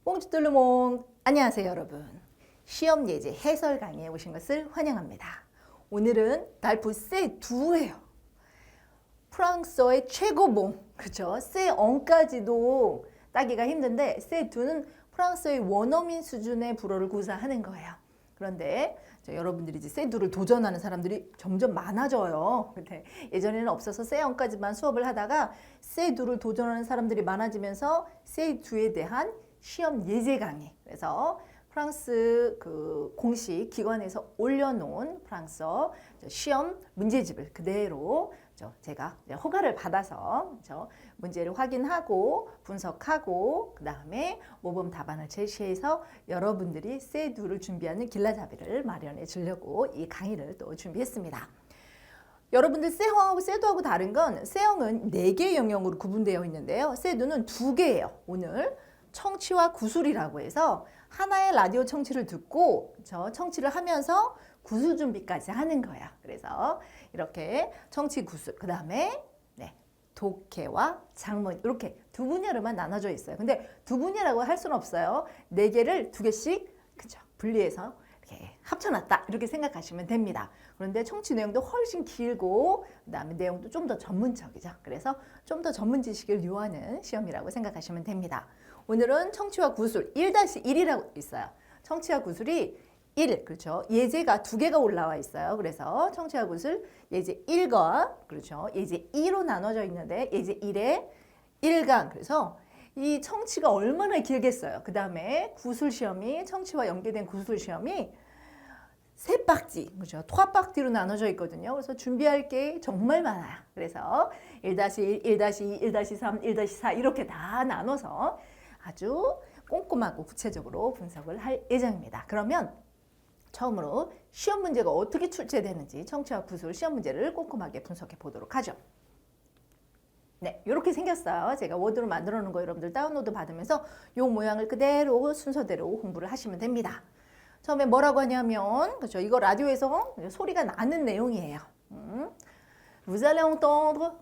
뽕주 뚫루몽 안녕하세요 여러분. 시험 예제 해설 강의에 오신 것을 환영합니다. 오늘은 달프 C2예요. 프랑스어의 최고봉, 그렇죠? C1까지도 따기가 힘든데 C2는 프랑스어의 원어민 수준의 불어를 구사하는 거예요. 그런데 여러분들이 이제 C2를 도전하는 사람들이 점점 많아져요. 근데 예전에는 없어서 C1까지만 수업을 하다가 C2를 도전하는 사람들이 많아지면서 C2에 대한 시험 예제 강의. 그래서 프랑스 그 공식 기관에서 올려놓은 프랑스어 시험 문제집을 그대로 제가 허가를 받아서 문제를 확인하고 분석하고 그 다음에 모범 답안을 제시해서 여러분들이 C2를 준비하는 길라잡이를 마련해 주려고 이 강의를 또 준비했습니다. 여러분들 C형하고 C2하고 다른 건 C형은 4개의 영역으로 구분되어 있는데요. C2는 2개예요. 오늘 청취와 구술이라고 해서 하나의 라디오 청취를 듣고 청취를 하면서 구술 준비까지 하는 거야. 그래서 이렇게 청취 구술, 그 다음에 독해와 작문 이렇게 두 분야로만 나눠져 있어요. 근데 두 분야라고 할 수는 없어요. 4개를 2개씩 그죠? 분리해서 이렇게 합쳐놨다 이렇게 생각하시면 됩니다. 그런데 청취 내용도 훨씬 길고 그 다음에 내용도 좀 더 전문적이죠. 그래서 좀 더 전문 지식을 요하는 시험이라고 생각하시면 됩니다. 오늘은 청취와 구술 1-1이라고 있어요. 청취와 구술이 1, 그렇죠. 예제가 2개가 올라와 있어요. 그래서 청취와 구술 예제 1과 그렇죠. 예제 2로 나눠져 있는데 예제 1에 1강. 그래서 이 청취가 얼마나 길겠어요. 그 다음에 구술 시험이 청취와 연계된 구술 시험이 3박지, 그렇죠. 3박지로 나눠져 있거든요. 그래서 준비할 게 정말 많아요. 그래서 1-1, 1-2, 1-3, 1-4 이렇게 다 나눠서 아주 꼼꼼하고 구체적으로 분석을 할 예정입니다. 그러면 처음으로 시험 문제가 어떻게 출제되는지 청취와 구술 시험 문제를 꼼꼼하게 분석해 보도록 하죠. 네, 이렇게 생겼어요. 제가 워드로 만들어 놓은 거 여러분들 다운로드 받으면서 이 모양을 그대로 순서대로 공부를 하시면 됩니다. 처음에 뭐라고 하냐면, 그렇죠. 이거 라디오에서 소리가 나는 내용이에요. Vous allez entendre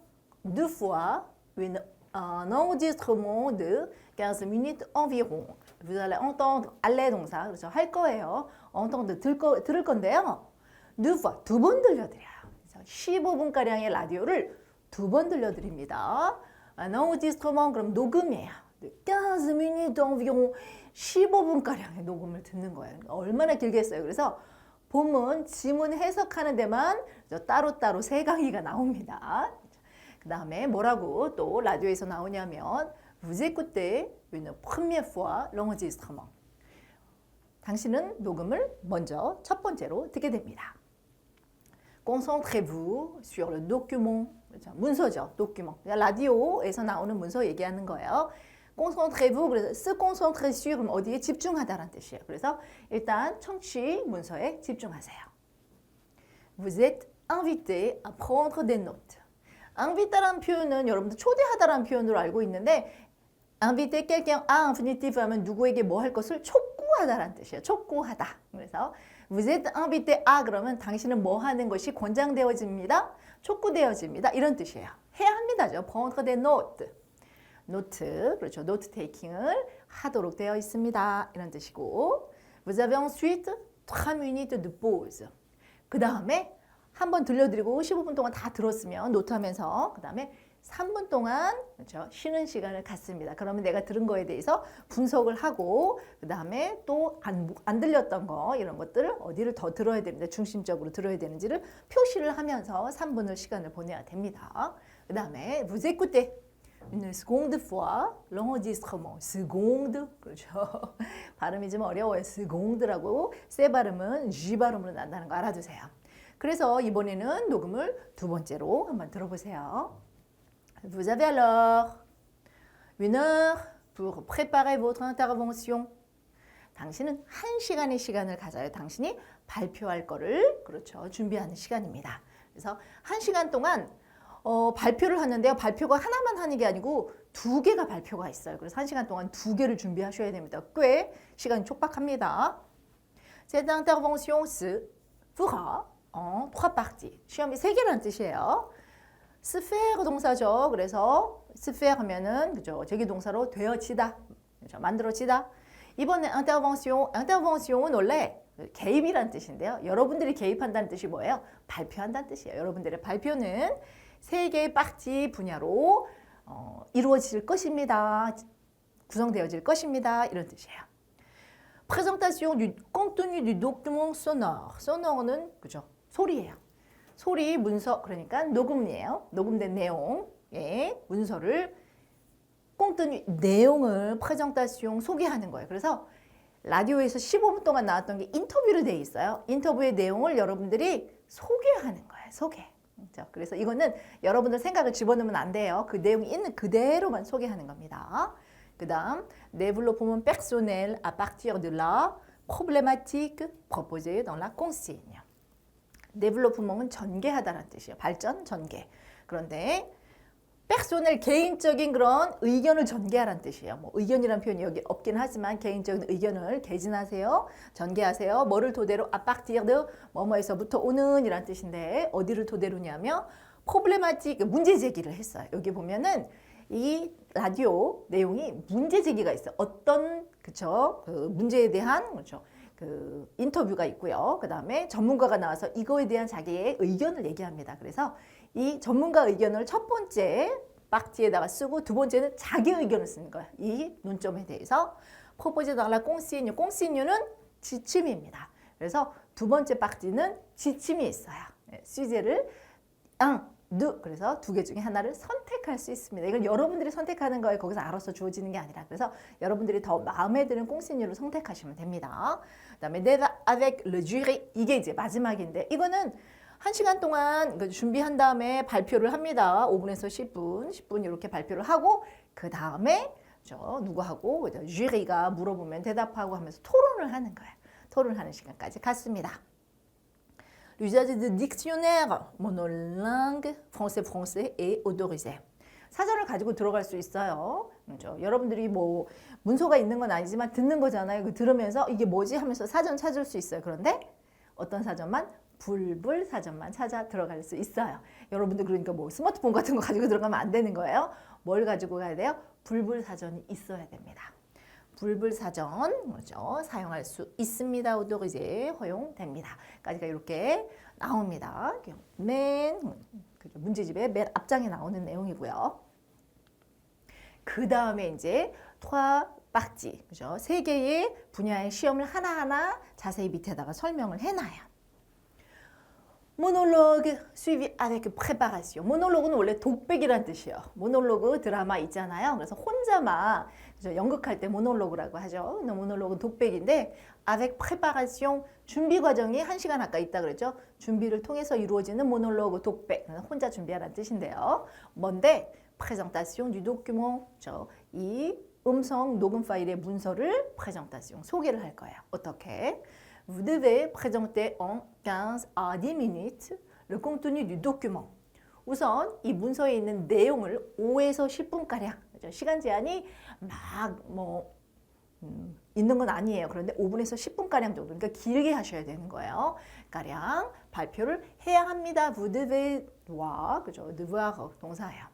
2 fois un enregistrement de 15 minutes environ. Vous allez entendre aller 동사, 그렇죠. 할 거예요. entendre 들을 건데요. 2 fois, 2번 들려드려요. 15분가량의 라디오를 2번 들려드립니다. Un enregistrement, 그럼 녹음이에요. 15 minutes environ, 15분가량의 녹음을 듣는 거예요. 얼마나 길겠어요. 그래서 본문, 지문 해석하는 데만 따로따로 3강의가 나옵니다. 그 다음에 뭐라고 또 라디오에서 나오냐면 Vous écoutez une première fois l'enregistrement. 당신은 녹음을 먼저 첫 번째로 듣게 됩니다. Concentrez-vous sur le document. 그렇죠? 문서죠. document. 라디오에서 나오는 문서 얘기하는 거예요. Concentrez-vous. 그래서 se concentrer sur 그럼 어디에 집중하다라는 뜻이에요. 그래서 일단 청취 문서에 집중하세요. Vous êtes invité à prendre des notes. invita라는 표현은 여러분들 초대하다라는 표현으로 알고 있는데 inviter quelqu'un à infinitif 하면 누구에게 뭐 할 것을 촉구하다라는 뜻이에요. 촉구하다. 그래서 vous êtes invité à 그러면 당신은 뭐 하는 것이 권장되어집니다. 촉구되어집니다. 이런 뜻이에요. 해야 합니다죠. prendre des notes. 노트, 그렇죠. 노트 테이킹을 하도록 되어 있습니다. 이런 뜻이고 vous avez ensuite 3 minutes de pause. 그 다음에 한번 들려드리고 15분 동안 다 들었으면 노트하면서 그 다음에 3분 동안 그렇죠? 쉬는 시간을 갖습니다. 그러면 내가 들은 거에 대해서 분석을 하고 그 다음에 또 안 들렸던 거 이런 것들을 어디를 더 들어야 됩니다. 중심적으로 들어야 되는지를 표시를 하면서 3분을 시간을 보내야 됩니다. 그 다음에 vous écoutez une seconde fois l'enregistrement. seconde 그렇죠. 발음이 좀 어려워요. seconde라고 세 발음은 G 발음으로 난다는 거 알아두세요. 그래서 이번에는 녹음을 2번째로 한번 들어보세요. Vous avez alors 1 heure pour préparer votre intervention. 당신은 1시간의 시간을 가져요. 당신이 발표할 거를 그렇죠. 준비하는 시간입니다. 그래서 1시간 동안 발표를 하는데요. 발표가 하나만 하는 게 아니고 2개가 발표가 있어요. 그래서 1시간 동안 2개를 준비하셔야 됩니다. 꽤 시간이 촉박합니다. Cette intervention se fera en 3 parties. 시험이 3개라는 뜻이에요. se faire 동사죠. 그래서 se faire 하면은 그죠. 제기 동사로 되어지다. 그죠? 만들어지다. 이번에 intervention은 원래 개입이란 뜻인데요. 여러분들이 개입한다는 뜻이 뭐예요? 발표한다는 뜻이에요. 여러분들의 발표는 세 개의 파티 분야로 이루어질 것입니다. 구성되어질 것입니다. 이런 뜻이에요. présentation du contenu du document sonore. sonore는 그죠? 소리예요. 소리, 문서, 그러니까 녹음이에요. 녹음된 내용, 예, 문서를 contenu, 내용을 présentation, 소개하는 거예요. 그래서 라디오에서 15분 동안 나왔던 게 인터뷰로 돼 있어요. 인터뷰의 내용을 여러분들이 소개하는 거예요. 소개. 그래서 이거는 여러분들 생각을 집어넣으면 안 돼요. 그 내용이 있는 그대로만 소개하는 겁니다. 그 다음, développement personnel à partir de la problématique proposée dans la consigne. développement은 전개하다라는 뜻이에요. 발전, 전개. 그런데 personnel, 개인적인 그런 의견을 전개하라는 뜻이에요. 뭐 의견이라는 표현이 여기 없긴 하지만 개인적인 의견을 개진하세요. 전개하세요. 뭐를 토대로 à partir de 뭐뭐에서부터 오는 이란 뜻인데 어디를 토대로냐면 problématique, 문제 제기를 했어요. 여기 보면은 이 라디오 내용이 문제 제기가 있어요. 어떤 그쵸? 그 문제에 대한 그렇죠? 그 인터뷰가 있고요. 그 다음에 전문가가 나와서 이거에 대한 자기의 의견을 얘기합니다. 그래서 이 전문가 의견을 첫 번째 박지에다가 쓰고 두 번째는 자기 의견을 쓰는 거예요. 이 논점에 대해서 proposé dans la consigne. consigne는 지침입니다. 그래서 두 번째 박지는 지침이 있어요. 수제를 그래서 두 개 중에 하나를 선택할 수 있습니다. 이건 여러분들이 선택하는 거에 거기서 알아서 주어지는 게 아니라 그래서 여러분들이 더 마음에 드는 꽁시뉴를 선택하시면 됩니다. 그 다음에 débat avec le jury 이게 이제 마지막인데 이거는 1시간 동안 준비한 다음에 발표를 합니다. 5분에서 10분 이렇게 발표를 하고 그 다음에 누구하고 주리가 물어보면 대답하고 하면서 토론을 하는 거예요. 토론하는 시간까지 갔습니다. L'usage de dictionnaire monolingue français est autorisé. 사전을 가지고 들어갈 수 있어요. 그렇죠? 여러분들이 뭐 문서가 있는 건 아니지만 듣는 거잖아요. 그 들으면서 이게 뭐지 하면서 사전 찾을 수 있어요. 그런데 어떤 사전만? 불불 사전만 찾아 들어갈 수 있어요. 여러분들 그러니까 뭐 스마트폰 같은 거 가지고 들어가면 안 되는 거예요. 뭘 가지고 가야 돼요? 불불 사전이 있어야 됩니다. 불불 사전 그렇죠? 사용할 수 있습니다. autorisé 허용됩니다. 까지가 이렇게 나옵니다. 맨 문제집의 맨 앞장에 나오는 내용이고요. 그 다음에 이제 trois parties 그죠? 세 개의 분야의 시험을 하나하나 자세히 밑에다가 설명을 해놔요. 모놀로그 suivi avec préparation. 모놀로그는 원래 독백이란 뜻이에요. 모놀로그 드라마 있잖아요. 그래서 혼자만 연극할 때 모놀로그라고 하죠. 모놀로그는 독백인데 avec préparation 준비 과정이 1시간 아까 있다 그랬죠. 준비를 통해서 이루어지는 모놀로그 독백. 혼자 준비하라는 뜻인데요. 뭔데? présentation du document. 이 음성 녹음 파일의 문서를 présentation 소개를 할 거예요. 어떻게? Vous devez présenter en 15 à 10 minutes le contenu du document. 우선 이 문서에 있는 내용을 5에서 10분가량, 시간 제한이 막 있는 건 아니에요. 그런데 5분에서 10분가량 정도, 그러니까 길게 하셔야 되는 거예요. 가량 발표를 해야 합니다. Vous devez와, 그죠? devoir 동사예요.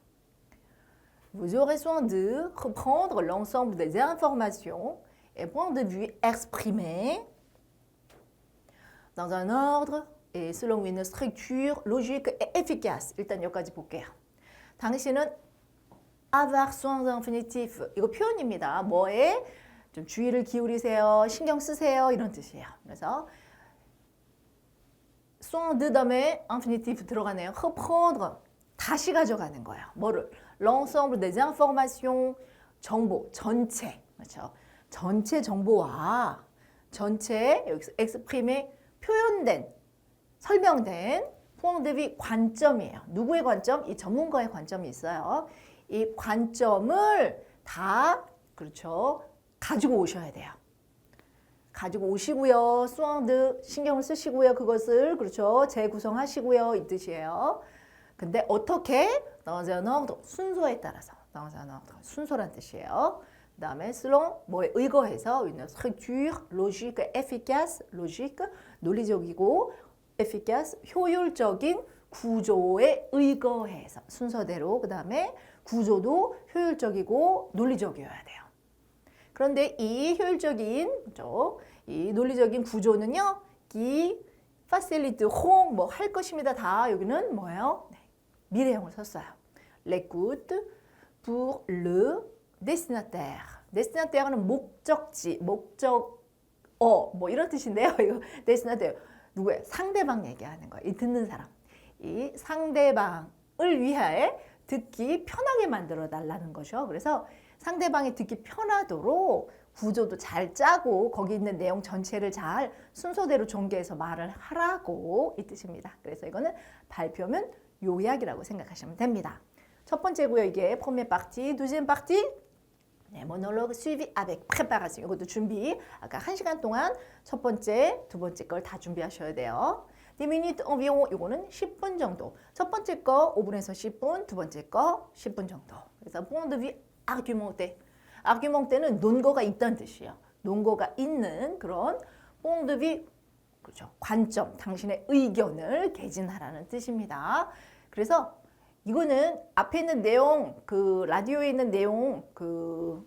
Vous aurez soin de reprendre l'ensemble des informations et points de vue exprimés dans un ordre et selon une structure logique et efficace. 일단 여기까지 볼게요. 당신은 avoir soin d'infinitif 이거 표현입니다. 뭐에 좀 주의를 기울이세요, 신경 쓰세요 이런 뜻이에요. 그래서 soin de 다음에 infinitif 들어가네요. reprendre 다시 가져가는 거예요. 뭐를? l'ensemble des informations 정보 전체 그렇죠? 전체 정보와 전체 여기서 exprimer 표현된, 설명된 point de vue 관점이에요. 누구의 관점? 이 전문가의 관점이 있어요. 이 관점을 다 그렇죠. 가지고 오셔야 돼요. 가지고 오시고요. soin de 신경을 쓰시고요. 그것을 그렇죠. 재구성하시고요. 이 뜻이에요. 근데 어떻게? dans un ordre 순서에 따라서 dans un ordre 순서란 뜻이에요. 그 다음에 selon 뭐에 의거해서 une structure logique efficace logique 논리적이고 efficace 효율적인 구조에 의거해서 순서대로 그 다음에 구조도 효율적이고 논리적이어야 돼요. 그런데 이 효율적인 그렇죠? 이 논리적인 구조는요. qui faciliteront 뭐 할 것입니다. 다 여기는 뭐예요? 네, 미래형을 썼어요. l'écoute pour le destinataire. destinataire는 목적지, 목적어 뭐 이런 뜻인데요. 이거 destinataire 누구예요? 상대방 얘기하는 거예요. 이 듣는 사람. 이 상대방을 위해 듣기 편하게 만들어 달라는 거죠. 그래서 상대방이 듣기 편하도록 구조도 잘 짜고 거기 있는 내용 전체를 잘 순서대로 전개해서 말을 하라고 이 뜻입니다. 그래서 이거는 발표면 요약이라고 생각하시면 됩니다. 첫 번째고요. 이게 première partie, deuxième partie 네, monologue suivi avec préparation. 이것도 준비. 아까 1시간 동안 첫 번째, 두 번째 걸 다 준비하셔야 돼요. 10 minutes environ 이거는 10분 정도. 첫 번째 거 5분에서 10분, 두 번째 거 10분 정도. 그래서 point de vue argumenté. argumenté는 논거가 있다는 뜻이에요. 논거가 있는 그런 point de vue 그렇죠. 관점, 당신의 의견을 개진하라는 뜻입니다. 그래서 이거는 앞에 있는 내용, 그 라디오에 있는 내용, 그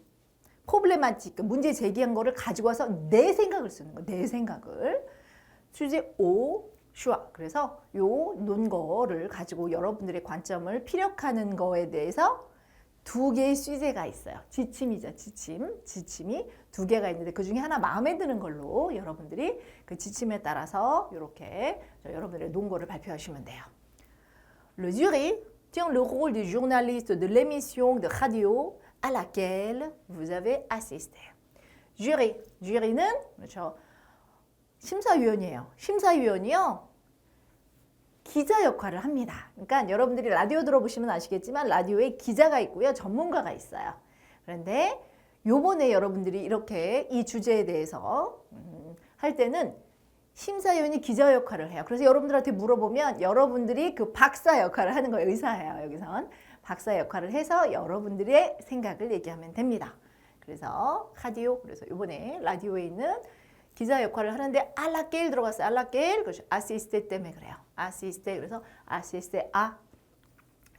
프로블레마틱, 문제 제기한 거를 가지고 와서 내 생각을 쓰는 거, 내 생각을 수제 오 슈아. 그래서 요 논거를 가지고 여러분들의 관점을 피력하는 거에 대해서 두 개의 수제가 있어요. 지침이죠, 지침. 지침이 두 개가 있는데 그 중에 하나 마음에 드는 걸로 여러분들이 그 지침에 따라서 이렇게 여러분들의 논거를 발표하시면 돼요. Le jury tient le rôle du journaliste de l'émission de radio à laquelle vous avez assisté. jury, jury는 그렇죠. 심사위원이에요. 심사위원이요. 기자 역할을 합니다. 그러니까 여러분들이 라디오 들어보시면 아시겠지만 라디오에 기자가 있고요. 전문가가 있어요. 그런데 요번에 여러분들이 이렇게 이 주제에 대해서 할 때는 심사위원이 기자 역할을 해요. 그래서 여러분들한테 물어보면 여러분들이 그 박사 역할을 하는 거예요. 의사예요. 여기선 박사 역할을 해서 여러분들의 생각을 얘기하면 됩니다. 그래서 라디오, 그래서 이번에 라디오에 있는 기자 역할을 하는데 알라케일 들어갔어요. 알라케일, 그렇죠. 아시스테 때문에 그래요. 아시스테, 그래서 아시스테 아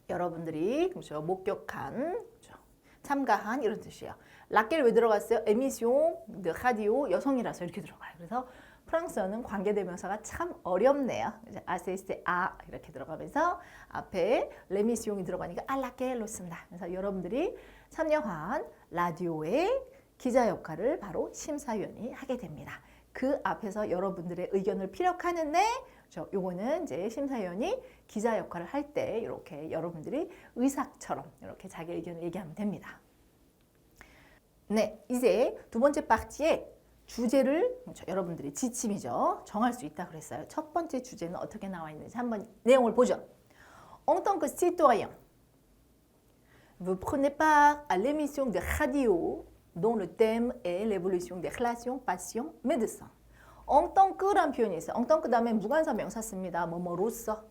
여러분들이 그렇죠. 목격한, 그렇죠. 참가한 이런 뜻이에요. 라케일 왜 들어갔어요? 에미시옹 드 라디오 여성이라서 이렇게 들어가요. 그래서 프랑스어는 관계대명사가 참 어렵네요. 아시스테 아 이렇게 들어가면서 앞에 레미시옹이 들어가니까 알라케일로 쓴다. 그래서 여러분들이 참여한 라디오의 기자 역할을 바로 심사위원이 하게 됩니다. 그 앞에서 여러분들의 의견을 피력하는데 요거는 이제 심사위원이 기자 역할을 할 때 이렇게 여러분들이 의사처럼 이렇게 자기 의견을 얘기하면 됩니다. 네, 이제 두 번째 파트에 주제를 여러분들이 지침이죠. 정할 수 있다 그랬어요. 첫 번째 주제는 어떻게 나와 있는지 한번 내용을 보죠. En tant que citoyen, vous prenez part à l'émission de radio dont le thème est l'évolution des relations patient-médecin. En tant que란 표현이 있어요. en tant que 다음에 무관사 명사 씁니다. 뭐로서.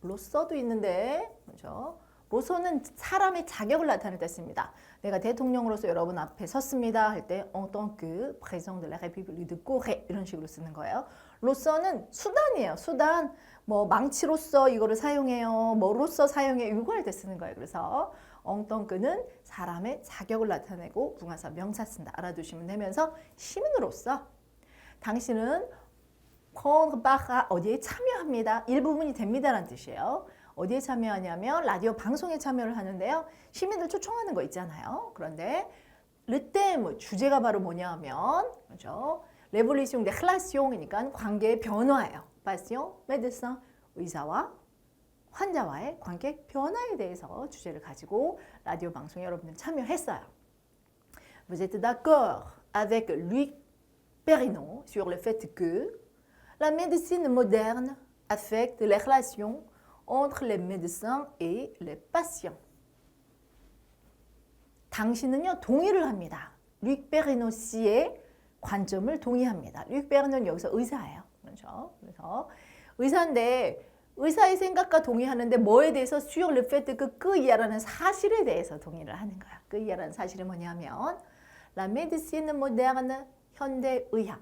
로서도 있는데, 그렇죠? 로서는 사람의 자격을 나타낼 때 씁니다. 내가 대통령으로서 여러분 앞에 섰습니다 할 때 en tant que président de la République de Corée 이런 식으로 쓰는 거예요. 로서는 수단이에요. 수단. 뭐 망치로서 이거를 사용해요. 뭐로서 사용해요. 이거 할 때 쓰는 거예요. 그래서 en tant que는 사람의 자격을 나타내고 부가사 명사 쓴다. 알아두시면 되면서 시민으로서 당신은 prendre part 어디에 참여합니다. 일부분이 됩니다라는 뜻이에요. 어디에 참여하냐면 라디오 방송에 참여를 하는데요. 시민들 초청하는 거 있잖아요. 그런데 le thème 주제가 바로 뭐냐면 그렇죠? L'évolution des relations 관계의 변화예요. patient, médecin 의사와 환자와의 관계 변화에 대해서 주제를 가지고 라디오 방송에 여러분들 참여했어요. Vous êtes d'accord avec Luc Perrineau sur le fait que la médecine moderne affecte les relations entre les médecins et les patients. 당신은요 동의를 합니다. 룩 베리노 씨의 관점을 동의합니다. 룩 베리노는 여기서 의사예요. 그렇죠? 그래서 의사인데 의사의 생각과 동의하는데 뭐에 대해서 sur le fait que 그이야라는 사실에 대해서 동의를 하는 거야. 그이야라는 사실이 뭐냐면 la médecine moderne 현대 의학.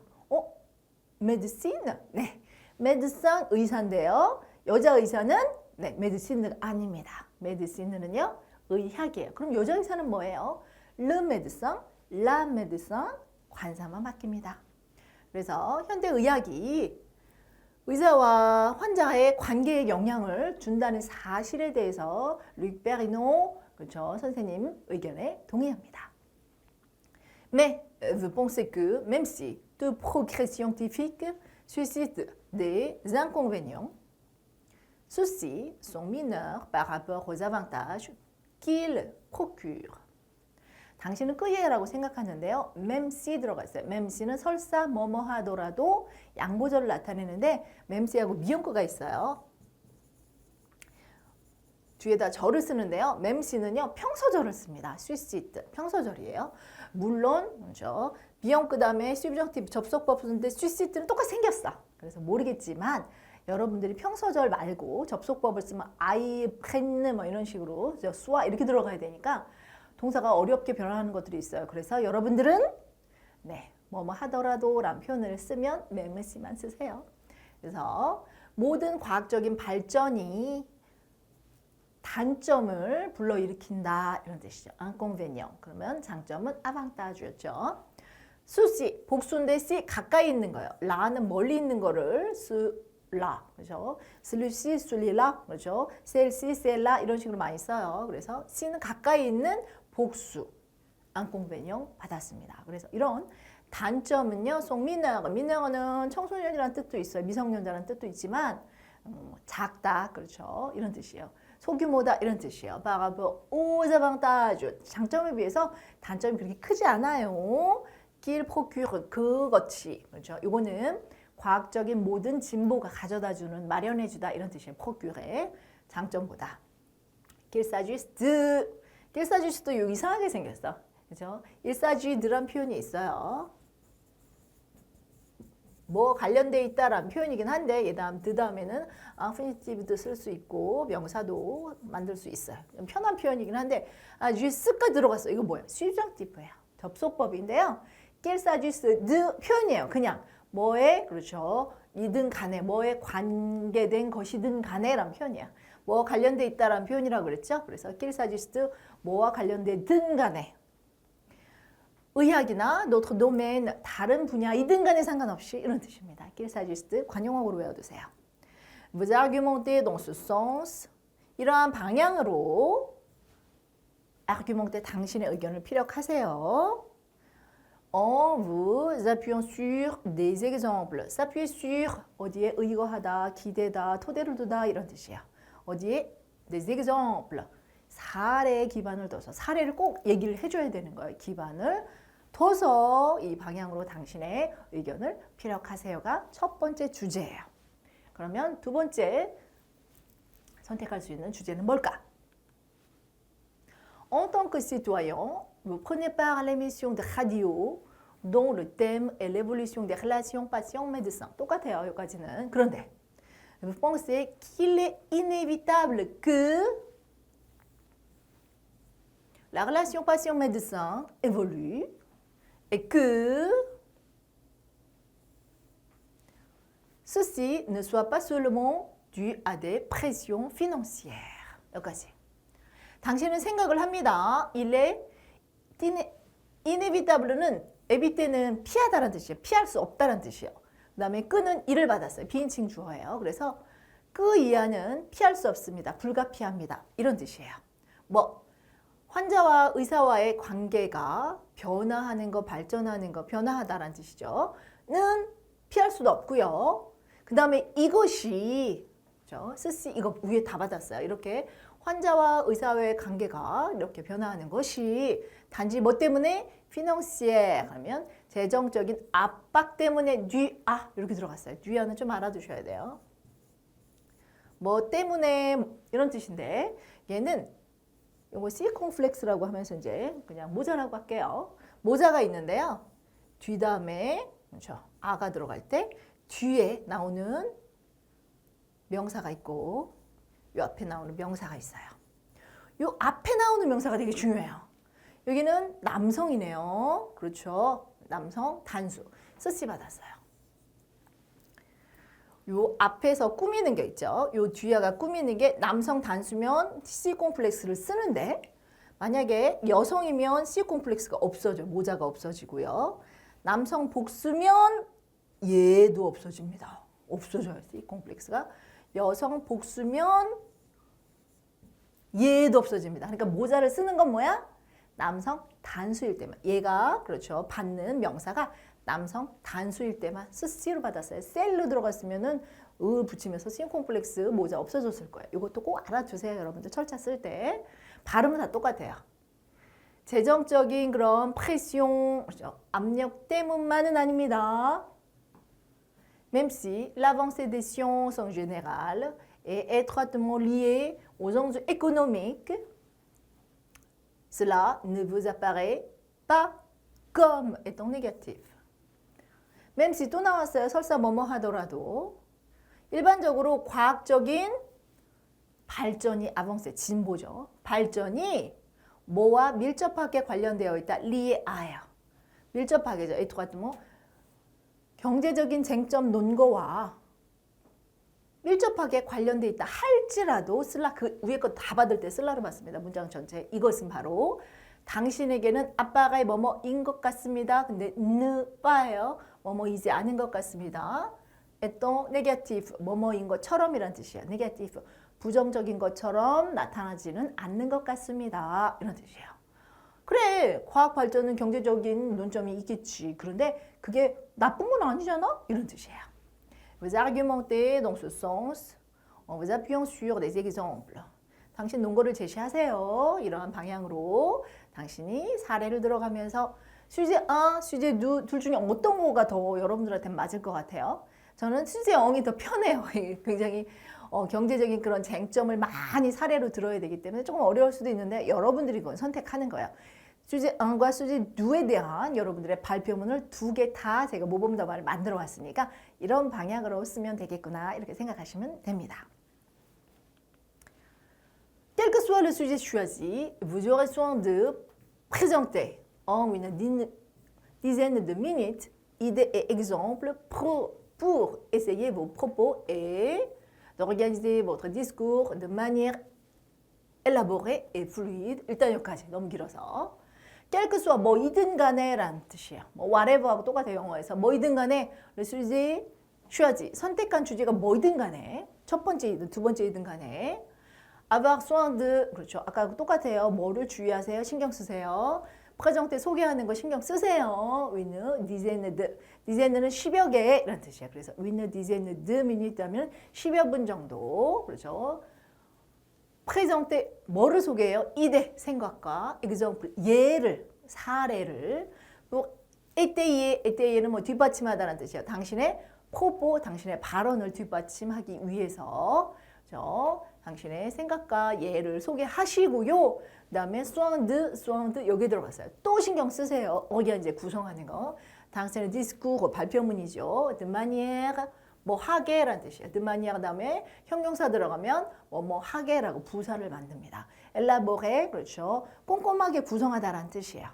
médecine? 네. médecin 의사인데요. 여자 의사는 네, 메디신은 아닙니다. 메디신은요 의학이에요. 그럼 여자 의사는 뭐예요? le médecin, la médecin 관사만 바뀝니다. 그래서 현대의학이 의사와 환자의 관계에 영향을 준다는 사실에 대해서 룩 베리노 그렇죠? 선생님 의견에 동의합니다. Mais vous pensez que même si de progrès scientifiques suscitent des inconvénients, ceux-ci sont mineurs par rapport aux avantages qu'ils procurent. 당신은 끄예라고 생각하는데요. 맴씨 들어가 있어요. 맴씨는 설사 뭐뭐 하더라도 양보절을 나타내는데 맴씨하고 미연구가 있어요. 뒤에다 절을 쓰는데요. 맴씨는요. 평소절을 씁니다. 수시트 평소절이에요. 물론 그렇죠. 미연구 다음에 subjunctive 접속법 쓰는데 수시트는 똑같이 생겼어. 그래서 모르겠지만 여러분들이 평소절 말고 접속법을 쓰면 I, prenne 뭐 이런 식으로 수와 이렇게 들어가야 되니까 동사가 어렵게 변화하는 것들이 있어요. 그래서 여러분들은 네, 뭐뭐 하더라도 라는 표현을 쓰면 맴씨만 쓰세요. 그래서 모든 과학적인 발전이 단점을 불러일으킨다 이런 뜻이죠. inconvénient. 그러면 장점은 avantage였죠. 수시 복수인데 씨 가까이 있는 거예요. 라는 멀리 있는 거를 라 그렇죠. celui-ci, celui-là 그렇죠. celle-ci, celle-là 이런 식으로 많이 써요. 그래서 C는 가까이 있는 복수 inconvénient 받았습니다. 그래서 이런 단점은요. 속 미너는 청소년이라는 뜻도 있어요. 미성년자라는 뜻도 있지만 작다 그렇죠. 이런 뜻이에요. 소규모다 이런 뜻이에요. par rapport aux avantages 장점에 비해서 단점이 그렇게 크지 않아요. qu'ils procurent 그것이 그렇죠. 이거는 과학적인 모든 진보가 가져다주는 마련해주다 이런 뜻이에요. procurer 장점보다. qu'il s'agisse 도 이상하게 생겼어. 그죠? il s'agit de란 표현이 있어요. 뭐 관련돼 있다라는 표현이긴 한데 얘 다음 드 다음에는 인피니티브도 쓸 수 있고 명사도 만들 수 있어요. 편한 표현이긴 한데 주스가 들어갔어. 이거 뭐야? subjunctive예요. 접속법인데요. qu'il s'agisse de 표현이에요. 그냥 뭐에 그렇죠. 이든 간에 뭐에 관계된 것이든 간에라는 표현이야. 뭐 관련돼 있다라는 표현이라고 그랬죠. 그래서 qu'il s'agisse de 뭐와 관련되든 간에 의학이나 notre domaine 다른 분야이든 간에 상관없이 이런 뜻입니다. qu'il s'agisse de 관용어로 외워두세요. Vous argumentez dans ce sens 이러한 방향으로 argumenter 당신의 의견을 피력하세요. En vous appuyant sur des exemples. s'appuyer sur 어디에 의거하다, 기대다, 토대를 두다 이런 뜻이에요. 어디에 des exemples. 사례에 기반을 둬서 사례를 꼭 얘기를 해줘야 되는 거예요. 기반을 둬서 이 방향으로 당신의 의견을 피력하세요가 첫 번째 주제예요. 그러면 두 번째 선택할 수 있는 주제는 뭘까? En tant que citoyen, vous prenez part à l'émission de radio dont le thème est l'évolution des relations patient-médecin. 똑같아요, 여기까지는. 그런데 vous pensez qu'il est inévitable que la relation patient-médecin évolue et que ceci ne soit pas seulement dû à des pressions financières. 여기까지. 당신은 생각을 합니다. il est inévitable는 éviter는 피하다라는 뜻이에요. 피할 수 없다라는 뜻이에요. 그 다음에 끄는 이를 받았어요. 비인칭 주어예요. 그래서 그 이하는 피할 수 없습니다. 불가피합니다. 이런 뜻이에요. 뭐 환자와 의사와의 관계가 변화하는 거, 발전하는 거, 변화하다라는 뜻이죠. 는 피할 수도 없고요. 그 다음에 이것이 그렇죠? 스시 이거 위에 다 받았어요. 이렇게 환자와 의사와의 관계가 이렇게 변화하는 것이 단지 뭐 때문에 피낭시에 하면 재정적인 압박 때문에 이렇게 들어갔어요. 뒤아는 좀 알아두셔야 돼요. 뭐 때문에 이런 뜻인데 얘는 요거 시컴플렉스라고 하면서 이제 그냥 모자라고 할게요. 모자가 있는데요. 뒤 다음에 그렇죠. 아가 들어갈 때 뒤에 나오는 명사가 있고 요 앞에 나오는 명사가 있어요. 요 앞에 나오는 명사가 되게 중요해요. 여기는 남성이네요. 그렇죠. 남성 단수. 쓰시 받았어요. 요 앞에서 꾸미는 게 있죠. 요 뒤에가 꾸미는 게 남성 단수면 C 콤플렉스를 쓰는데 만약에 여성이면 C 콤플렉스가 없어져. 모자가 없어지고요. 남성 복수면 얘도 없어집니다. 없어져요. C 콤플렉스가. 여성 복수면 얘도 없어집니다. 그러니까 모자를 쓰는 건 뭐야? 남성 단수일 때만. 얘가 그렇죠. 받는 명사가 남성 단수일 때만 C로 받았어요. 셀로 들어갔으면은 을 붙이면서 C 콤플렉스 모자 없어졌을 거예요. 이것도 꼭 알아두세요. 여러분들 철자 쓸 때. 발음은 다 똑같아요. 재정적인 그런 프레시옹, 압력 때문만은 아닙니다. Même si l'avancée des sciences en général est étroitement liée aux enjeux économiques, cela ne vous apparaît pas comme étant négatif. Même si 또 나왔어요. 설사 뭐뭐 하더라도 일반적으로 과학적인 발전이 아방세 진보죠. 발전이 뭐와 밀접하게 관련되어 있다. 리에아예요. 밀접하게죠. étroitement 경제적인 쟁점 논거와 밀접하게 관련돼 있다 할지라도 쓸라 그 위에 거 다 받을 때 쓸라를 받습니다. 문장 전체. 이것은 바로 당신에게는 아빠가 뭐뭐인 것 같습니다. 근데 느빠예요. 뭐뭐이지 않은 것 같습니다. 또 네게티브 뭐뭐인 것처럼이란 뜻이에요. 네게티브 부정적인 것처럼 나타나지는 않는 것 같습니다. 이런 뜻이에요. 그래 과학 발전은 경제적인 논점이 있겠지. 그런데 그게 나쁜 건 아니잖아? 이런 뜻이에요. Vous argumentez dans ce sens en vous appuyant sur des exemples. 당신 논거를 제시하세요. 이러한 방향으로 당신이 사례를 들어가면서 수제 1, 수제 2 둘 중에 어떤 거가 더 여러분들한테 맞을 것 같아요? 저는 수제 0이 더 편해요. 굉장히 경제적인 그런 쟁점을 많이 사례로 들어야 되기 때문에 조금 어려울 수도 있는데 여러분들이 그건 선택하는 거예요. 수제 1과 수제 2에 대한 여러분들의 발표문을 두 개 다 제가 모범답안을 만들어 왔으니까 이런 방향으로 쓰면 되겠구나 이렇게 생각하시면 됩니다. Quel que soit le sujet choisi, vous aurez soin de présenter en une dizaine de minutes idées et exemples pour essayer vos propos et d'organiser votre discours de manière élaborée et fluide. 일단 여기까지 너무 길어서. quel que soit 뭐이든 간에 라는 뜻이에요. 뭐 whatever하고 똑같아요. 영어에서 뭐이든 간에 le sujet choisi 선택한 주제가 뭐이든 간에 첫 번째이든 두 번째이든 간에 avoir soin de 그렇죠. 아까 똑같아요. 뭐를 주의하세요. 신경 쓰세요. présenter 소개하는 거 신경 쓰세요. une dizaine de dizaines 는 10여 개 이런 뜻이에요. 그래서 une dizaine de minutes 하면 10여 분 정도 그렇죠. présenter 뭐를 소개해요? 이대 생각과 example 예를 사례를 또 étayer 뭐 뒷받침하다는 뜻이에요. 당신의 propos 당신의 발언을 뒷받침하기 위해서 그렇죠? 당신의 생각과 예를 소개하시고요. 그다음에 soin de 여기 들어갔어요. 또 신경 쓰세요. 어디야 이제 구성하는 거. 당신의 discours 발표문이죠. de manière 뭐 하게라는 뜻이에요. de manière 다음에 형용사 들어가면 뭐 하게라고 부사를 만듭니다. élaborer 그렇죠. 꼼꼼하게 구성하다라는 뜻이에요.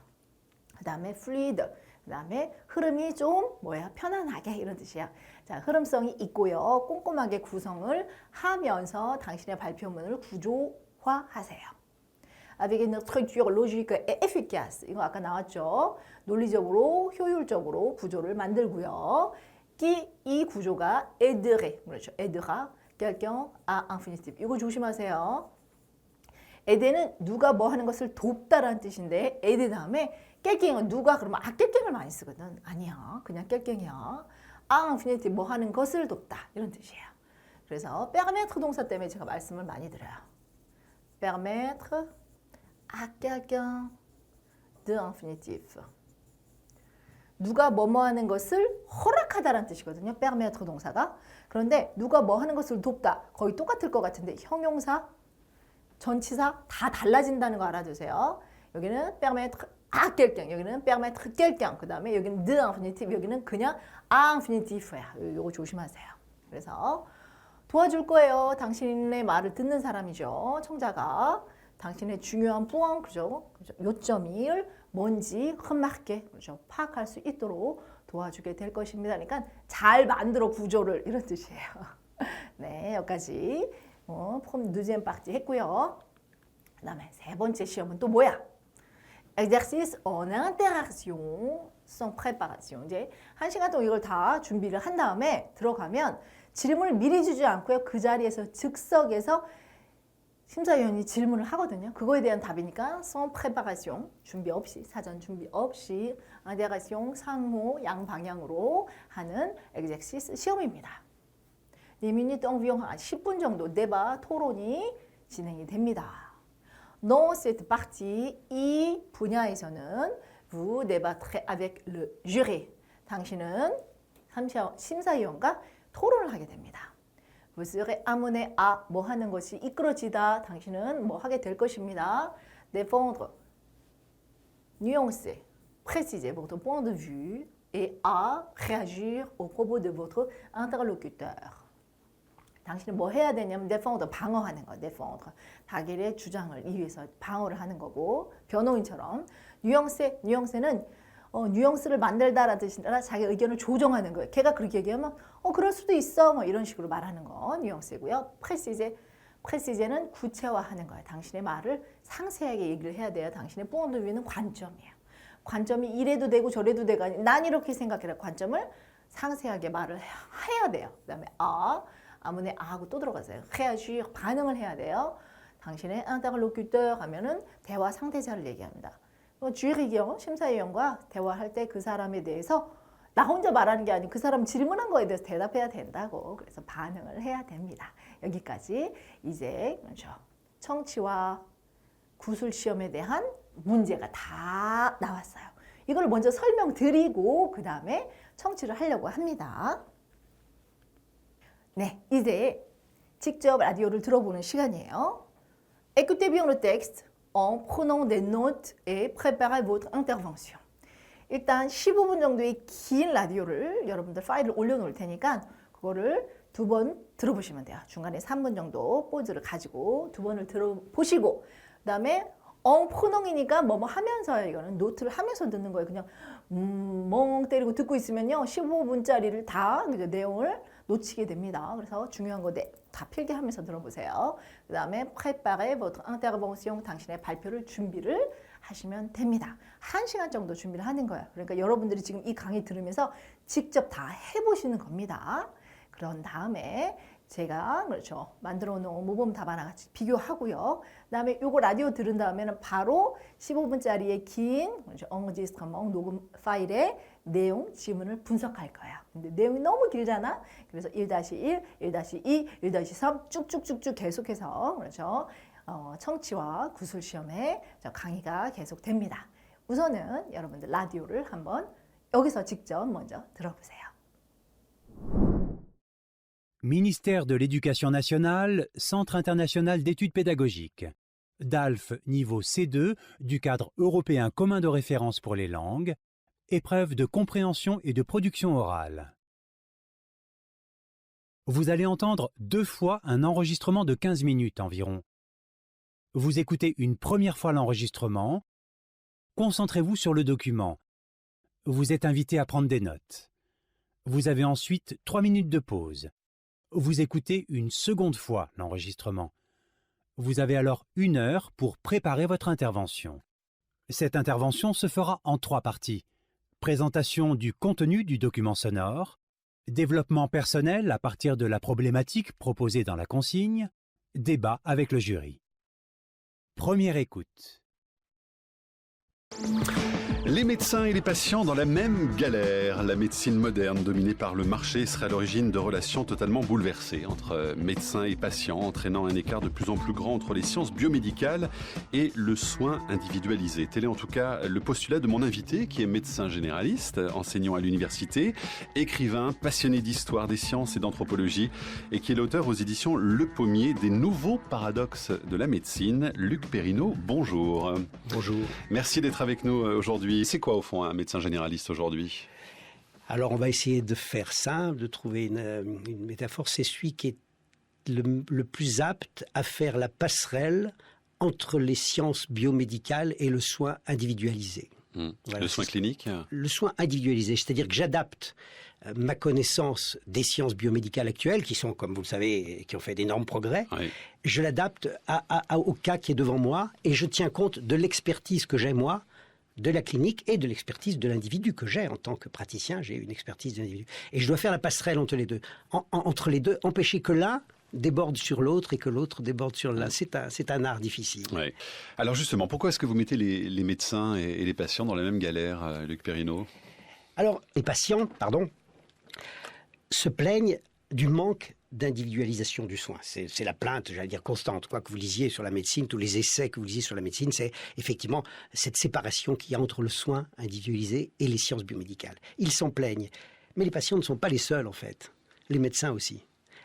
그다음에 fluide 그다음에 흐름이 좀 뭐야 편안하게 이런 뜻이야. 자 흐름성이 있고요. 꼼꼼하게 구성을 하면서 당신의 발표문을 구조화하세요. Avec une structure logique et efficace. 이거 아까 나왔죠. 논리적으로 효율적으로 구조를 만들고요. 이 구조가 aiderait 그렇죠. aidera quelqu'un à infinitif. 이거 조심하세요. aider는 누가 뭐 하는 것을 돕다라는 뜻인데 aid 다음에 quelqu'un 누가 그러면 quelqu'un을 많이 쓰거든. 아니야. 그냥 quelqu'un이야. à infinitif 뭐 하는 것을 돕다 이런 뜻이에요. 그래서 permettre 동사 때문에 제가 말씀을 많이 드려요. permettre à quelqu'un de infinitif. 누가 뭐뭐 하는 것을 허락하다라는 뜻이거든요. permettre 동사가. 그런데 누가 뭐 하는 것을 돕다. 거의 똑같을 것 같은데 형용사, 전치사 다 달라진다는 거 알아두세요. 여기는 permettre à quelqu'un, 여기는 permettre quelqu'un, 그 다음에 여기는 de infinitif, 여기는 그냥 à infinitif야. 이거 조심하세요. 그래서 도와줄 거예요. 당신의 말을 듣는 사람이죠. 청자가. 당신의 중요한 point, 그죠? 요점을 뭔지 remarquer, 그렇죠? 파악할 수 있도록 도와주게 될 것입니다. 그러니까 잘 만들어 구조를 이런 뜻이에요. 네, 여기까지 deuxième partie 했고요. 그다음에 세 번째 시험은 또 뭐야? exercice en interaction sans préparation. 이제 1시간 동안 이걸 다 준비를 한 다음에 들어가면 질문을 미리 주지 않고요. 그 자리에서 즉석에서 심사위원이 질문을 하거든요. 그거에 대한 답이니까 sans préparation, 준비 없이, 사전 준비 없이 interaction, 상호, 양방향으로 하는 exercice 시험입니다. 4minutes environ 한 10분 정도 débat, 토론이 진행이 됩니다. Dans cette partie, 이 분야에서는 vous débattrez avec le jury. 당신은 심사위원과 토론을 하게 됩니다. Vous serez amené à 뭐 하는 것이 이끌어지다. 당신은 뭐 하게 될 것입니다. Défendre, nuancer, préciser votre point de vue et à réagir aux propos de votre interlocuteur. 당신은 뭐 해야 되냐면 défendre, 방어하는 거, défendre. 자기의 주장을 이유에서 방어를 하는 거고 변호인처럼 nuance는 뉘앙스를 만들다라는 뜻이라 자기 의견을 조정하는 거예요. 걔가 그렇게 얘기하면 그럴 수도 있어 뭐 이런 식으로 말하는 거 뉘앙스고요. précise는 구체화하는 거예요. 당신의 말을 상세하게 얘기를 해야 돼요. 당신의 point de view는 관점이에요. 관점이 이래도 되고 저래도 되고 아니 난 이렇게 생각해라. 관점을 상세하게 말을 해야 돼요. 그다음에 아무네 하고 또 들어가세요. réagir, 반응을 해야 돼요. 당신의 interlocuteur 하면은 대화 상대자를 얘기합니다. 주의기경 심사위원과 대화할 때 그 사람에 대해서 나 혼자 말하는 게 아니고 그 사람 질문한 거에 대해서 대답해야 된다고. 그래서 반응을 해야 됩니다. 여기까지 이제 그렇죠. 청취와 구술 시험에 대한 문제가 다 나왔어요. 이걸 먼저 설명드리고 그 다음에 청취를 하려고 합니다. 네, 이제 직접 라디오를 들어보는 시간이에요. Écoutez bien le texte en prenant des notes et préparez votre intervention. 일단 15분 정도의 긴 라디오를 여러분들 파일을 올려놓을 테니까 그거를 2번 들어보시면 돼요. 중간에 3분 정도 포즈를 가지고 2번을 들어보시고 그다음에 엉푸렁이니까 뭐뭐 하면서요. 이거는 노트를 하면서 듣는 거예요. 그냥 멍 때리고 듣고 있으면요. 15분짜리를 다 내용을 놓치게 됩니다. 그래서 중요한 거 다 필기하면서 들어보세요. 그 다음에 préparez votre intervention, 당신의 발표를 준비를 하시면 됩니다. 1시간 정도 준비를 하는 거예요. 그러니까 여러분들이 지금 이 강의 들으면서 직접 다 해보시는 겁니다. 그런 다음에 제가 그렇죠 만들어 놓은 모범 답안과 같이 비교하고요. 그다음에 요거 라디오 들은 다음에는 바로 15분짜리의 긴 그렇죠 enregistrement 녹음 파일의 내용 지문을 분석할 거예요. 근데 내용이 너무 길잖아. 그래서 1-1, 1-2, 1-3 쭉쭉쭉쭉 계속해서 그렇죠 청취와 구술 시험에 강의가 계속됩니다. 우선은 여러분들 라디오를 한번 여기서 직접 먼저 들어보세요. Ministère de l'Éducation nationale, Centre international d'études pédagogiques. DALF niveau C2 du cadre européen commun de référence pour les langues. Épreuve de compréhension et de production orale. Vous allez entendre 2 fois un enregistrement de 15 minutes environ. Vous écoutez une première fois l'enregistrement. Concentrez-vous sur le document. Vous êtes invité à prendre des notes. Vous avez ensuite 3 minutes de pause. Vous écoutez une seconde fois l'enregistrement. Vous avez alors 1 heure pour préparer votre intervention. Cette intervention se fera en 3 parties. Présentation du contenu du document sonore, développement personnel à partir de la problématique proposée dans la consigne, débat avec le jury. Première écoute. Les médecins et les patients dans la même galère. La médecine moderne, dominée par le marché, serait à l'origine de relations totalement bouleversées entre médecins et patients, entraînant un écart de plus en plus grand entre les sciences biomédicales et le soin individualisé. Tel est en tout cas le postulat de mon invité, qui est médecin généraliste, enseignant à l'université, écrivain, passionné d'histoire des sciences et d'anthropologie, et qui est l'auteur aux éditions Le Pommier des nouveaux paradoxes de la médecine. Luc Perrineau, bonjour. Bonjour. Merci d'être avec nous aujourd'hui. C'est quoi au fond un médecin généraliste aujourd'hui? Alors on va essayer de faire simple, de trouver une métaphore. C'est celui qui est le plus apte à faire la passerelle entre les sciences biomédicales et le soin individualisé. Voilà, Le soin clinique. le soin individualisé, c'est-à-dire que j'adapte ma connaissance des sciences biomédicales actuelles, qui sont, comme vous le savez, qui ont fait d'énormes progrès, Oui. je l'adapte au cas qui est devant moi et je tiens compte de l'expertise que j'ai moi, de la clinique et de l'expertise de l'individu que j'ai en tant que praticien. J'ai une expertise de l'individu. Et je dois faire la passerelle entre les deux. Entre les deux, empêcher que l'un déborde sur l'autre et que l'autre déborde sur l'un. C'est un art difficile. Ouais. Alors justement, pourquoi est-ce que vous mettez les médecins et les patients dans la même galère, Luc Perrineau? Alors, les patients, se plaignent du manque d'individualisation du soin. C'est la plainte, j'allais dire, constante. Quoi que vous lisiez sur la médecine, tous les essais que vous lisiez sur la médecine, c'est effectivement cette séparation qu'il y a entre le soin individualisé et les sciences biomédicales. Ils s'en plaignent. Mais les patients ne sont pas les seuls, en fait. Les médecins aussi.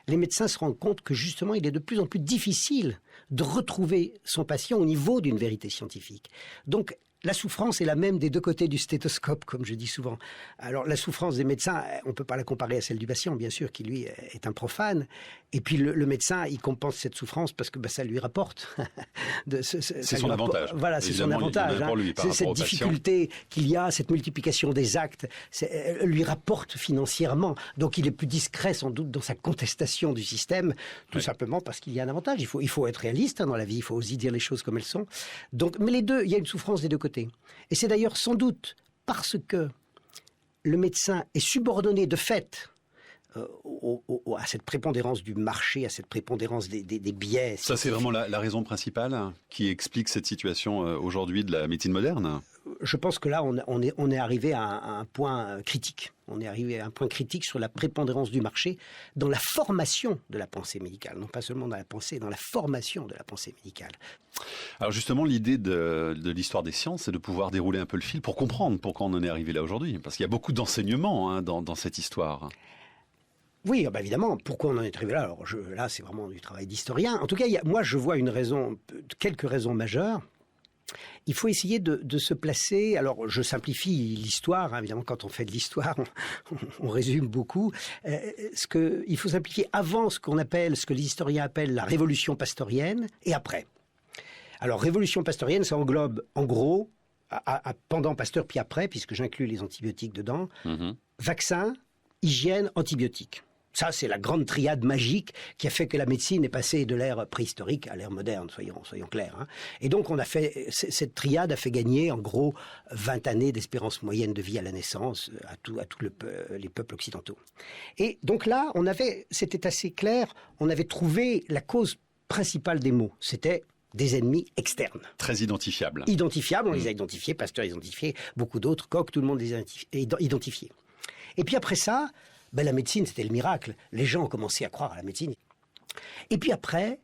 Les médecins se rendent compte que justement, il est de plus en plus difficile de retrouver son patient au niveau d'une vérité scientifique. Donc, la souffrance est la même des deux côtés du stéthoscope, comme je dis souvent. Alors, la souffrance des médecins, on ne peut pas la comparer à celle du patient, bien sûr, qui lui est un profane. Et puis, le médecin, il compense cette souffrance parce que ça lui rapporte. C'est son avantage. Voilà, c'est son Évidemment, avantage. il y en a pour lui, par C'est rapport cette au patient. difficulté qu'il y a, cette multiplication des actes, lui rapporte financièrement. Donc, il est plus discret, sans doute, dans sa contestation du système, tout simplement parce qu'il y a un avantage. Il faut être réaliste dans la vie, il faut aussi dire les choses comme elles sont. Donc, mais les deux, il y a une souffrance des deux côtés. Et c'est d'ailleurs sans doute parce que le médecin est subordonné de fait à cette prépondérance du marché, à cette prépondérance des biais. Ça, c'est vraiment la raison principale qui explique cette situation aujourd'hui de la médecine moderne? Je pense que là, on est arrivé à un point critique. On est arrivé à un point critique sur la prépondérance du marché dans la formation de la pensée médicale. Non pas seulement dans la pensée, dans la formation de la pensée médicale. Alors justement, l'idée de l'histoire des sciences, c'est de pouvoir dérouler un peu le fil pour comprendre pourquoi on en est arrivé là aujourd'hui. Parce qu'il y a beaucoup d'enseignements dans cette histoire. Oui, évidemment. Pourquoi on en est arrivé là? Alors là, c'est vraiment du travail d'historien. En tout cas, moi, je vois quelques raisons majeures. Il faut essayer de se placer. Alors, je simplifie l'histoire. Évidemment, quand on fait de l'histoire, on résume beaucoup. Il faut simplifier avant ce que les historiens appellent la révolution pastorienne et après. Alors, révolution pastorienne, ça englobe, en gros, pendant Pasteur puis après, puisque j'inclus les antibiotiques dedans, vaccins, hygiène, antibiotiques. Ça, c'est la grande triade magique qui a fait que la médecine est passée de l'ère préhistorique à l'ère moderne, soyons clairs. Hein. Et donc, cette triade a fait gagner, en gros, 20 années d'espérance moyenne de vie à la naissance à tous les peuples occidentaux. Et donc là, c'était assez clair, on avait trouvé la cause principale des maux. C'était des ennemis externes. Très identifiables. Identifiables, on les a identifiés, Pasteur les a identifiés, beaucoup d'autres, Koch, tout le monde les a identifiés. Et puis après ça, la médecine, c'était le miracle. Les gens ont commencé à croire à la médecine. Et puis après,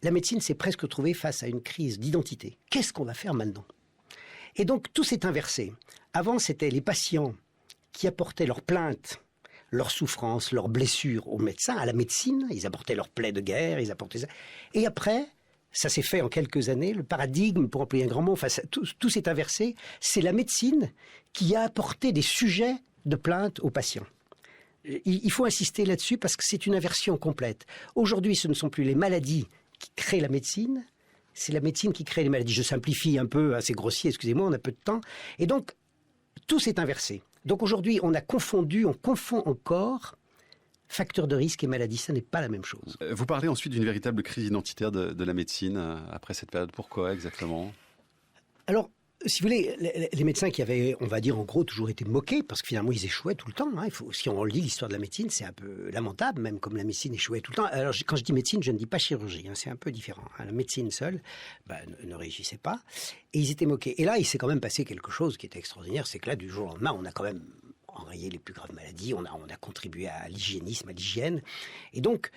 la médecine s'est presque trouvée face à une crise d'identité. Qu'est-ce qu'on va faire maintenant? Et donc, tout s'est inversé. Avant, c'était les patients qui apportaient leurs plaintes, leurs souffrances, leurs blessures aux médecins, à la médecine. Ils apportaient leurs plaies de guerre, ils apportaient ça. Et après, ça s'est fait en quelques années, le paradigme, pour employer un grand mot, tout s'est inversé. C'est la médecine qui a apporté des sujets de plainte aux patients. Il faut insister là-dessus parce que c'est une inversion complète. Aujourd'hui, ce ne sont plus les maladies qui créent la médecine, c'est la médecine qui crée les maladies. Je simplifie un peu, assez grossier, excusez-moi, on a peu de temps. Et donc, tout s'est inversé. Donc aujourd'hui, on confond encore facteurs de risque et maladies. Ça n'est pas la même chose. Vous parlez ensuite d'une véritable crise identitaire de la médecine après cette période. Pourquoi exactement? Alors, si vous voulez, les médecins qui avaient, on va dire en gros, toujours été moqués, parce que finalement ils échouaient tout le temps. Hein. Si on lit l'histoire de la médecine, c'est un peu lamentable, même comme la médecine échouait tout le temps. Alors quand je dis médecine, je ne dis pas chirurgie, hein, c'est un peu différent. Hein. La médecine seule ne réussissait pas, et ils étaient moqués. Et là, il s'est quand même passé quelque chose qui était extraordinaire, c'est que là, du jour au lendemain, on a quand même enrayé les plus graves maladies, on a contribué à l'hygiénisme, à l'hygiène, et donc...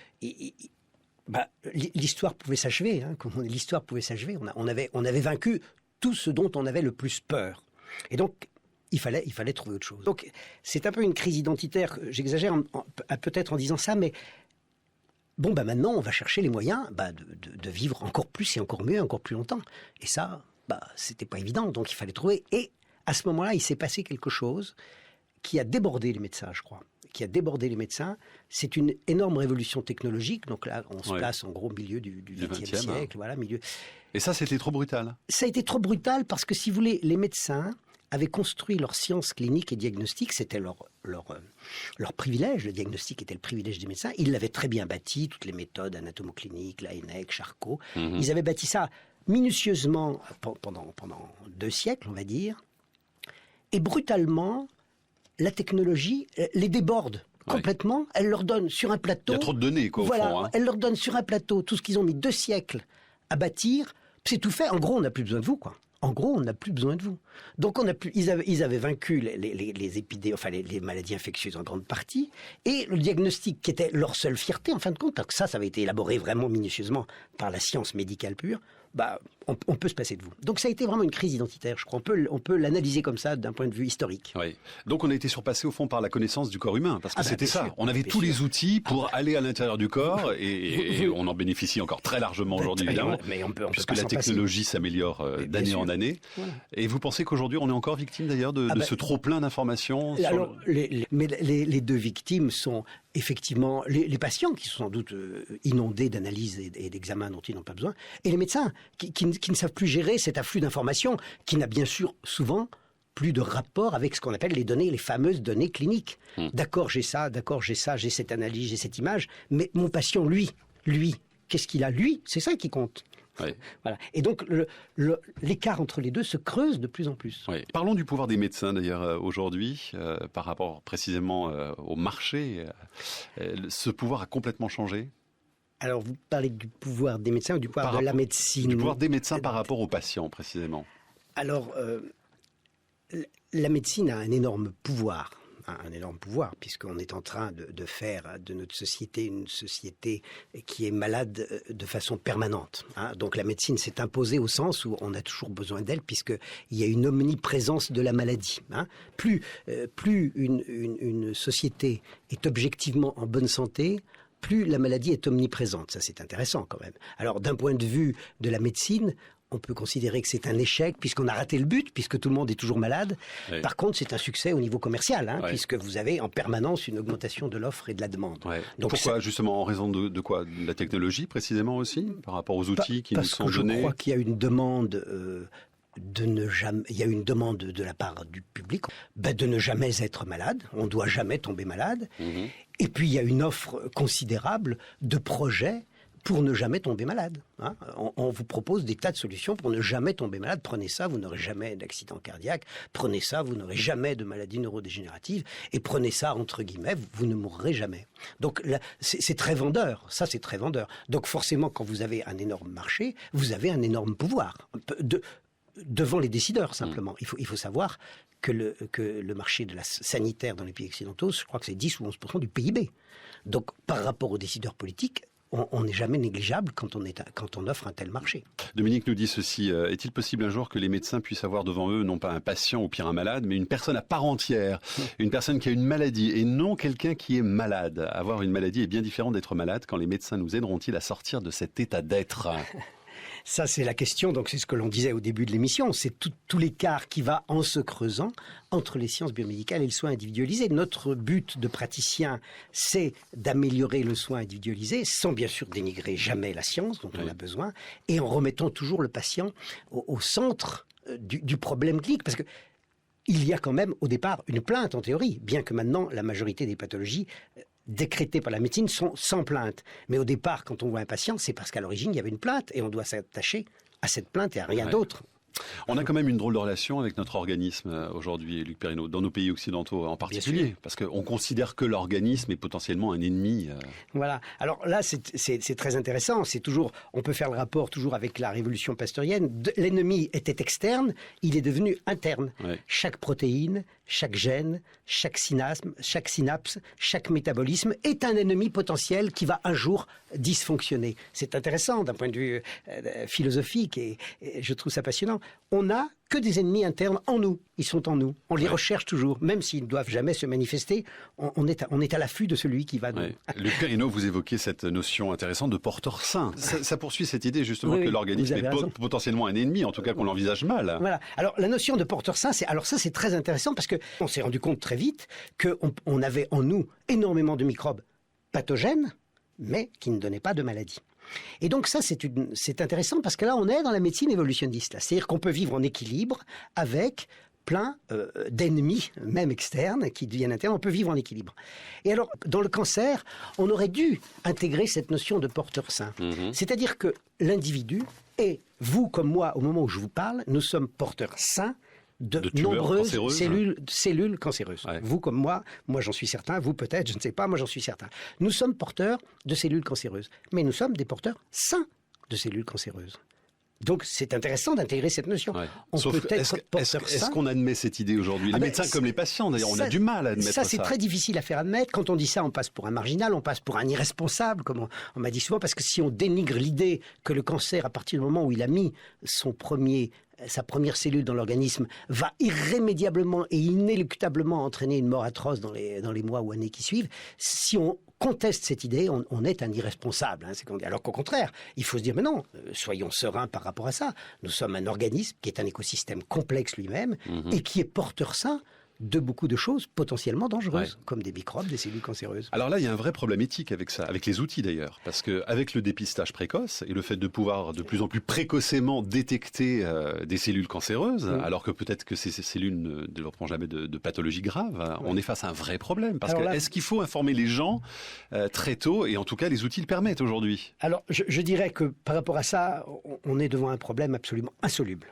l'histoire pouvait s'achever, hein, l'histoire pouvait s'achever. On avait vaincu tout ce dont on avait le plus peur. Et donc, il fallait trouver autre chose. Donc, c'est un peu une crise identitaire. J'exagère peut-être en disant ça, mais maintenant, on va chercher les moyens de vivre encore plus et encore mieux, encore plus longtemps. Et ça, c'était pas évident. Donc, il fallait trouver. Et à ce moment-là, il s'est passé quelque chose qui a débordé les médecins, je crois. C'est une énorme révolution technologique. Donc là, on se place en gros au milieu du XXe siècle. Voilà, milieu. Et ça, c'était trop brutal. Ça a été trop brutal parce que, si vous voulez, les médecins avaient construit leur science clinique et diagnostique, c'était leur privilège, le diagnostic était le privilège des médecins, ils l'avaient très bien bâti, toutes les méthodes anatomocliniques, Laennec, Charcot, ils avaient bâti ça minutieusement pendant 2 siècles, on va dire, et brutalement, la technologie les déborde complètement, elle leur donne sur un plateau... Il y a trop de données, quoi, au fond. Hein. Elle leur donne sur un plateau tout ce qu'ils ont mis 2 siècles à bâtir, c'est tout fait, en gros, on n'a plus besoin de vous, quoi. En gros, on n'a plus besoin de vous. Donc, ils avaient vaincu les épidémies, enfin les maladies infectieuses en grande partie, et le diagnostic qui était leur seule fierté, en fin de compte, ça avait été élaboré vraiment minutieusement par la science médicale pure, on peut se passer de vous. Donc, ça a été vraiment une crise identitaire, je crois. On peut l'analyser comme ça d'un point de vue historique. Oui. Donc, on a été surpassé au fond par la connaissance du corps humain, parce que c'était ça. Sûr. On avait tous les outils pour aller à l'intérieur du corps, et on en bénéficie encore très largement aujourd'hui, évidemment, mais on peut puisque la technologie s'améliore d'année en année. Voilà. Et vous pensez qu'aujourd'hui, on est encore victime d'ailleurs de ce trop-plein d'informations les 2 victimes sont effectivement les patients qui sont sans doute inondés d'analyses et d'examens dont ils n'ont pas besoin, et les médecins qui ne savent plus gérer cet afflux d'informations, qui n'a bien sûr souvent plus de rapport avec ce qu'on appelle les données, les fameuses données cliniques. D'accord, j'ai ça, j'ai cette analyse, j'ai cette image, mais mon patient, lui, qu'est-ce qu'il a? Lui, c'est ça qui compte. Oui. Voilà. Et donc l'écart entre les deux se creuse de plus en plus. Oui. Parlons du pouvoir des médecins d'ailleurs aujourd'hui, par rapport précisément au marché. Ce pouvoir a complètement changé. Alors vous parlez du pouvoir des médecins ou du pouvoir de la médecine? Du pouvoir des médecins par rapport aux patients précisément. Alors la médecine a un énorme pouvoir, puisqu'on est en train de faire de notre société une société qui est malade de façon permanente. Donc la médecine s'est imposée au sens où on a toujours besoin d'elle, puisqu'il y a une omniprésence de la maladie. Plus une société est objectivement en bonne santé, plus la maladie est omniprésente. Ça, c'est intéressant quand même. Alors d'un point de vue de la médecine, on peut considérer que c'est un échec puisqu'on a raté le but, puisque tout le monde est toujours malade. Oui. Par contre, c'est un succès au niveau commercial, puisque vous avez en permanence une augmentation de l'offre et de la demande. Donc pourquoi? Justement en raison de quoi? De la technologie précisément aussi, par rapport aux outils qui nous sont donnés? Je crois qu'il y a une demande... il y a une demande de la part du public de ne jamais être malade, on ne doit jamais tomber malade. Et puis il y a une offre considérable de projets pour ne jamais tomber malade. On vous propose des tas de solutions pour ne jamais tomber malade. Prenez ça, vous n'aurez jamais d'accident cardiaque. Prenez ça, vous n'aurez jamais de maladie neurodégénérative. Et prenez ça, entre guillemets, vous ne mourrez jamais. Donc là, c'est très vendeur. Ça, c'est très vendeur. Donc forcément, quand vous avez un énorme marché, vous avez un énorme pouvoir. Devant les décideurs, simplement. Il faut savoir que le marché de la sanitaire dans les pays occidentaux, je crois que c'est 10 ou 11% du PIB. Donc, par rapport aux décideurs politiques, on n'est jamais négligeable quand on offre un tel marché. Dominique nous dit ceci, est-il possible un jour que les médecins puissent avoir devant eux non pas un patient ou pire un malade, mais une personne à part entière, une personne qui a une maladie et non quelqu'un qui est malade? Avoir une maladie est bien différent d'être malade. Quand les médecins nous aideront-ils à sortir de cet état d'être? Ça, c'est la question, donc c'est ce que l'on disait au début de l'émission, c'est tout l'écart qui va en se creusant entre les sciences biomédicales et le soin individualisé. Notre but de praticien, c'est d'améliorer le soin individualisé, sans bien sûr dénigrer jamais la science dont on a besoin, et en remettant toujours le patient au centre du problème clinique, parce que il y a quand même au départ une plainte en théorie, bien que maintenant la majorité des pathologies décrétées par la médecine sont sans plainte. Mais au départ, quand on voit un patient, c'est parce qu'à l'origine, il y avait une plainte et on doit s'attacher à cette plainte et à rien d'autre. On a quand même une drôle de relation avec notre organisme aujourd'hui, Luc Perrineau, dans nos pays occidentaux en particulier, parce qu'on considère que l'organisme est potentiellement un ennemi. Voilà. Alors là, c'est très intéressant. C'est toujours, on peut faire le rapport toujours avec la révolution pasteurienne. L'ennemi était externe, il est devenu interne. Ouais. Chaque protéine, chaque gène, chaque synapse, chaque métabolisme est un ennemi potentiel qui va un jour dysfonctionner. C'est intéressant d'un point de vue philosophique et je trouve ça passionnant. On n'a que des ennemis internes en nous. Ils sont en nous. On les recherche toujours, même s'ils ne doivent jamais se manifester. On est à l'affût de celui qui va nous... Luc Perrineau, vous évoquez cette notion intéressante de porteur sain. Ça poursuit cette idée justement que l'organisme est potentiellement un ennemi, en tout cas qu'on l'envisage mal. Voilà. Alors la notion de porteur sain, c'est très intéressant parce qu'on s'est rendu compte très vite qu'on avait en nous énormément de microbes pathogènes, mais qui ne donnaient pas de maladie. Et donc ça, c'est intéressant parce que là, on est dans la médecine évolutionniste. C'est-à-dire qu'on peut vivre en équilibre avec plein d'ennemis, même externes, qui deviennent internes. On peut vivre en équilibre. Et alors, dans le cancer, on aurait dû intégrer cette notion de porteur sain. C'est-à-dire que l'individu, et vous comme moi, au moment où je vous parle, nous sommes porteurs sains de tumeurs nombreuses cancéreuses. cellules cancéreuses. Ouais. Vous comme moi j'en suis certain, vous peut-être, je ne sais pas, moi j'en suis certain. Nous sommes porteurs de cellules cancéreuses, mais nous sommes des porteurs sains de cellules cancéreuses. Donc c'est intéressant d'intégrer cette notion. Ouais. On Sauf peut que être porteur est-ce sain. qu'on admet cette idée aujourd'hui? Les Ah ben, médecins comme les patients, d'ailleurs, on a ça- du mal à admettre ça. Ça, c'est très difficile à faire admettre. Quand on dit ça, on passe pour un marginal, on passe pour un irresponsable, comme on m'a dit souvent, parce que si on dénigre l'idée que le cancer, à partir du moment où il a mis sa première cellule dans l'organisme, va irrémédiablement et inéluctablement entraîner une mort atroce dans les mois ou années qui suivent, si on conteste cette idée, on est un irresponsable. C'est qu'on dit. Alors qu'au contraire, il faut se dire, mais non, soyons sereins par rapport à ça. Nous sommes un organisme qui est un écosystème complexe lui-même et qui est porteur sain de beaucoup de choses potentiellement dangereuses, comme des microbes, des cellules cancéreuses. Alors là, il y a un vrai problème éthique avec ça, avec les outils d'ailleurs, parce qu'avec le dépistage précoce et le fait de pouvoir de plus en plus précocement détecter des cellules cancéreuses, alors que peut-être que ces cellules ne développeront jamais de pathologie grave, on est face à un vrai problème. Parce Alors que là- est-ce qu'il faut informer les gens très tôt, et en tout cas les outils le permettent aujourd'hui? Alors, je dirais que par rapport à ça, on est devant un problème absolument insoluble.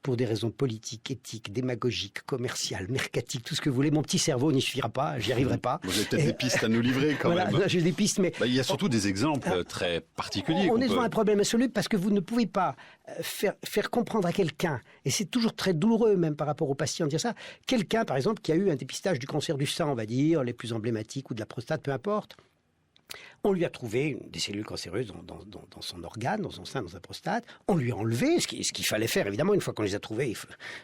Pour des raisons politiques, éthiques, démagogiques, commerciales, mercatiques, tout ce que vous voulez. Mon petit cerveau n'y suffira pas, j'y arriverai pas. Vous avez peut-être des pistes à nous livrer quand Voilà, même. j'ai des pistes, mais Il y a surtout des exemples très particuliers. on qu'on est devant peut- un problème insoluble parce que vous ne pouvez pas faire comprendre à quelqu'un, et c'est toujours très douloureux même par rapport aux patients de dire ça, quelqu'un par exemple qui a eu un dépistage du cancer du sein, on va dire, les plus emblématiques, ou de la prostate, peu importe. On lui a trouvé des cellules cancéreuses dans son organe, dans son sein, dans sa prostate. On lui a enlevé, ce qu'il fallait faire évidemment, une fois qu'on les a trouvés,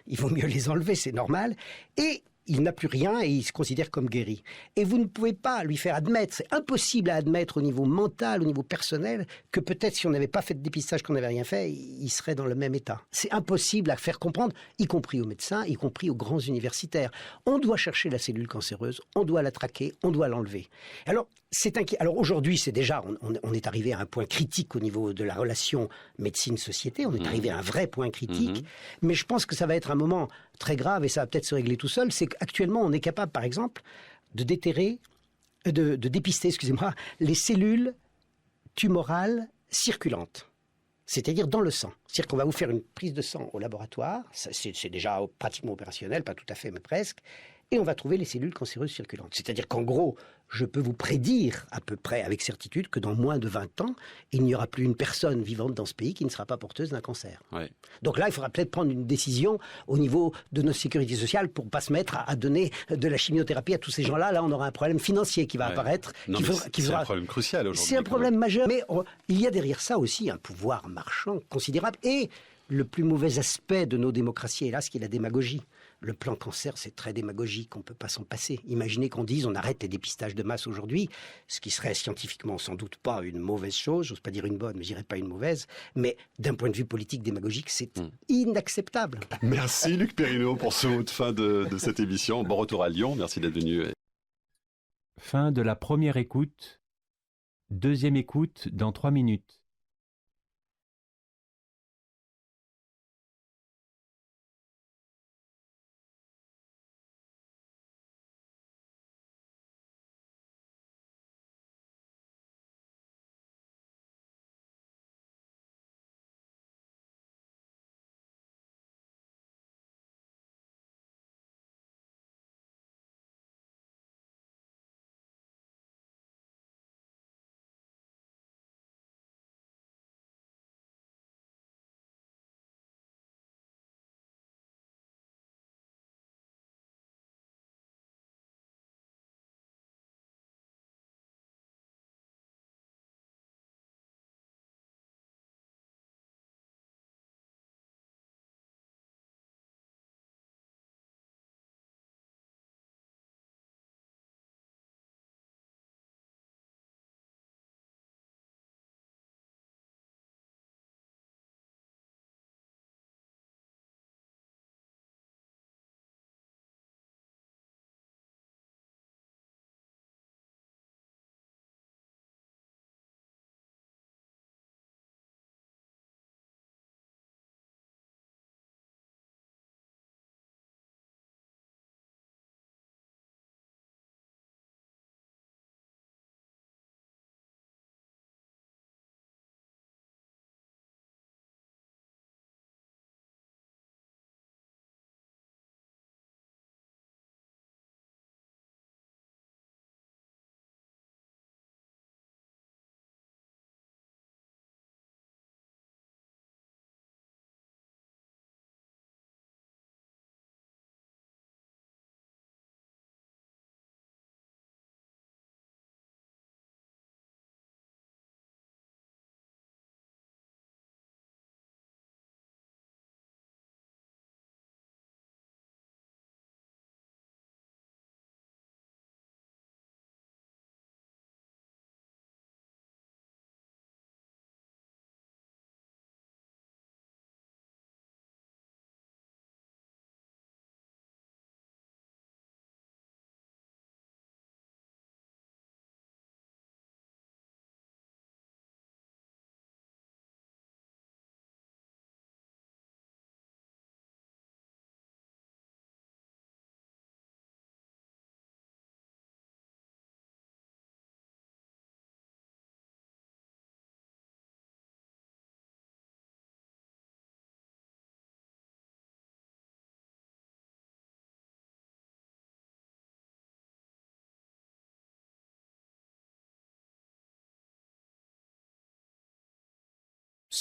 il vaut mieux les enlever, c'est normal. Et il n'a plus rien et il se considère comme guéri. Et vous ne pouvez pas lui faire admettre, c'est impossible à admettre au niveau mental, au niveau personnel, que peut-être si on n'avait pas fait de dépistage, qu'on n'avait rien fait, il serait dans le même état. C'est impossible à faire comprendre, y compris aux médecins, y compris aux grands universitaires. On doit chercher la cellule cancéreuse, on doit la traquer, on doit l'enlever. Alors, alors aujourd'hui, c'est déjà, on est arrivé à un point critique au niveau de la relation médecine-société, on est arrivé à un vrai point critique, mais je pense que ça va être un moment très grave et ça va peut-être se régler tout seul, c'est qu'actuellement on est capable par exemple de dépister, excusez-moi, les cellules tumorales circulantes. C'est-à-dire dans le sang. C'est-à-dire qu'on va vous faire une prise de sang au laboratoire, c'est déjà pratiquement opérationnel, pas tout à fait, mais presque, et on va trouver les cellules cancéreuses circulantes. C'est-à-dire qu'en gros, je peux vous prédire à peu près avec certitude que dans moins de 20 ans, il n'y aura plus une personne vivante dans ce pays qui ne sera pas porteuse d'un cancer. Ouais. Donc là, il faudra peut-être prendre une décision au niveau de notre sécurité sociale pour ne pas se mettre à donner de la chimiothérapie à tous ces gens-là. Là, on aura un problème financier qui va apparaître. Non, qu'il mais faudra- qu'il c'est un faudra- problème crucial aujourd'hui. C'est un quand problème même. majeur. Mais il y a derrière ça aussi un pouvoir marchand considérable. Et le plus mauvais aspect de nos démocraties, hélas, qui est la démagogie. Le plan cancer, c'est très démagogique, on ne peut pas s'en passer. Imaginez qu'on dise on arrête les dépistages de masse aujourd'hui, ce qui serait scientifiquement sans doute pas une mauvaise chose, j'ose pas dire une bonne, mais je dirais pas une mauvaise, mais d'un point de vue politique démagogique, c'est inacceptable. Merci Luc Perrineau pour ce mot de fin de cette émission. Bon retour à Lyon, merci d'être venu. Fin de la première écoute. Deuxième écoute dans 3 minutes.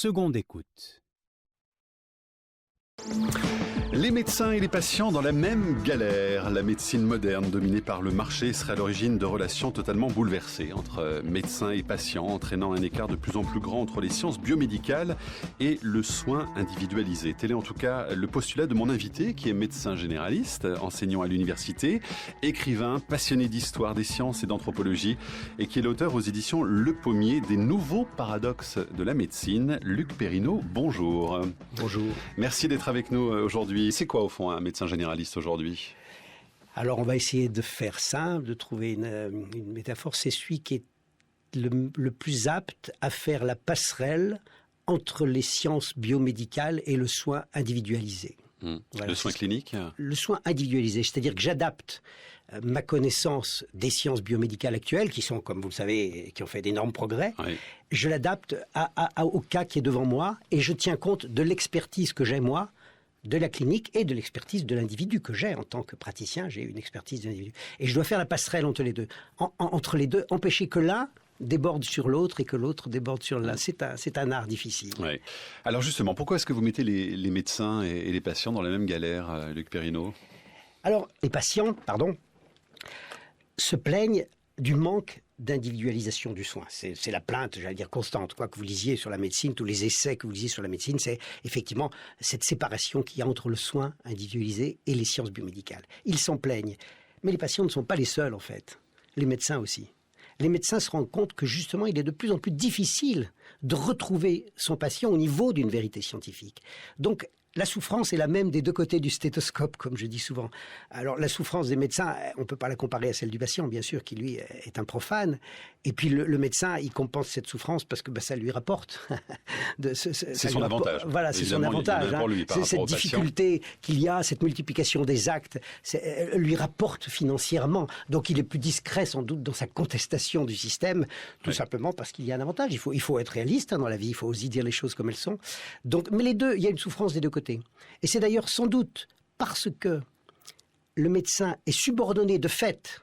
seconde écoute. Les médecins et les patients dans la même galère. La médecine moderne dominée par le marché serait à l'origine de relations totalement bouleversées entre médecins et patients, entraînant un écart de plus en plus grand entre les sciences biomédicales et le soin individualisé. Tel est en tout cas le postulat de mon invité, qui est médecin généraliste, enseignant à l'université, écrivain, passionné d'histoire des sciences et d'anthropologie, et qui est l'auteur aux éditions Le Pommier des nouveaux paradoxes de la médecine. Luc Perrineau, bonjour. Bonjour. Merci d'être avec nous aujourd'hui. C'est quoi au fond un médecin généraliste aujourd'hui ? Alors on va essayer de faire simple, de trouver une métaphore. C'est celui qui est le plus apte à faire la passerelle entre les sciences biomédicales et le soin individualisé. Voilà, le soin clinique ? Le soin individualisé, c'est-à-dire que j'adapte ma connaissance des sciences biomédicales actuelles, qui sont, comme vous le savez, qui ont fait d'énormes progrès, Oui. je l'adapte au cas qui est devant moi et je tiens compte de l'expertise que j'ai moi, de la clinique et de l'expertise de l'individu que j'ai en tant que praticien. J'ai une expertise de l'individu. Et je dois faire la passerelle entre les deux. Entre les deux, empêcher que l'un déborde sur l'autre et que l'autre déborde sur l'un. C'est un art difficile. Ouais. Alors justement, pourquoi est-ce que vous mettez les médecins et les patients dans la même galère, Luc Perrineau ? Alors, les patients, se plaignent du manque d'individualisation du soin. C'est la plainte, j'allais dire, constante. Quoi que vous lisiez sur la médecine, tous les essais que vous lisiez sur la médecine, c'est effectivement cette séparation qu'il y a entre le soin individualisé et les sciences biomédicales. Ils s'en plaignent. Mais les patients ne sont pas les seuls, en fait. Les médecins aussi. Les médecins se rendent compte que justement, il est de plus en plus difficile de retrouver son patient au niveau d'une vérité scientifique. Donc, la souffrance est la même des deux côtés du stéthoscope, comme je dis souvent. Alors, la souffrance des médecins, on ne peut pas la comparer à celle du patient, bien sûr, qui lui est un profane. Et puis, le médecin, il compense cette souffrance parce que ça lui rapporte. C'est son avantage. Voilà, c'est son avantage. Cette difficulté qu'il y a, cette multiplication des actes, lui rapporte financièrement. Donc, il est plus discret, sans doute, dans sa contestation du système, tout simplement parce qu'il y a un avantage. Il faut être réaliste dans la vie, il faut aussi dire les choses comme elles sont. Donc, mais les deux, il y a une souffrance des deux côtés. Et c'est d'ailleurs sans doute parce que le médecin est subordonné de fait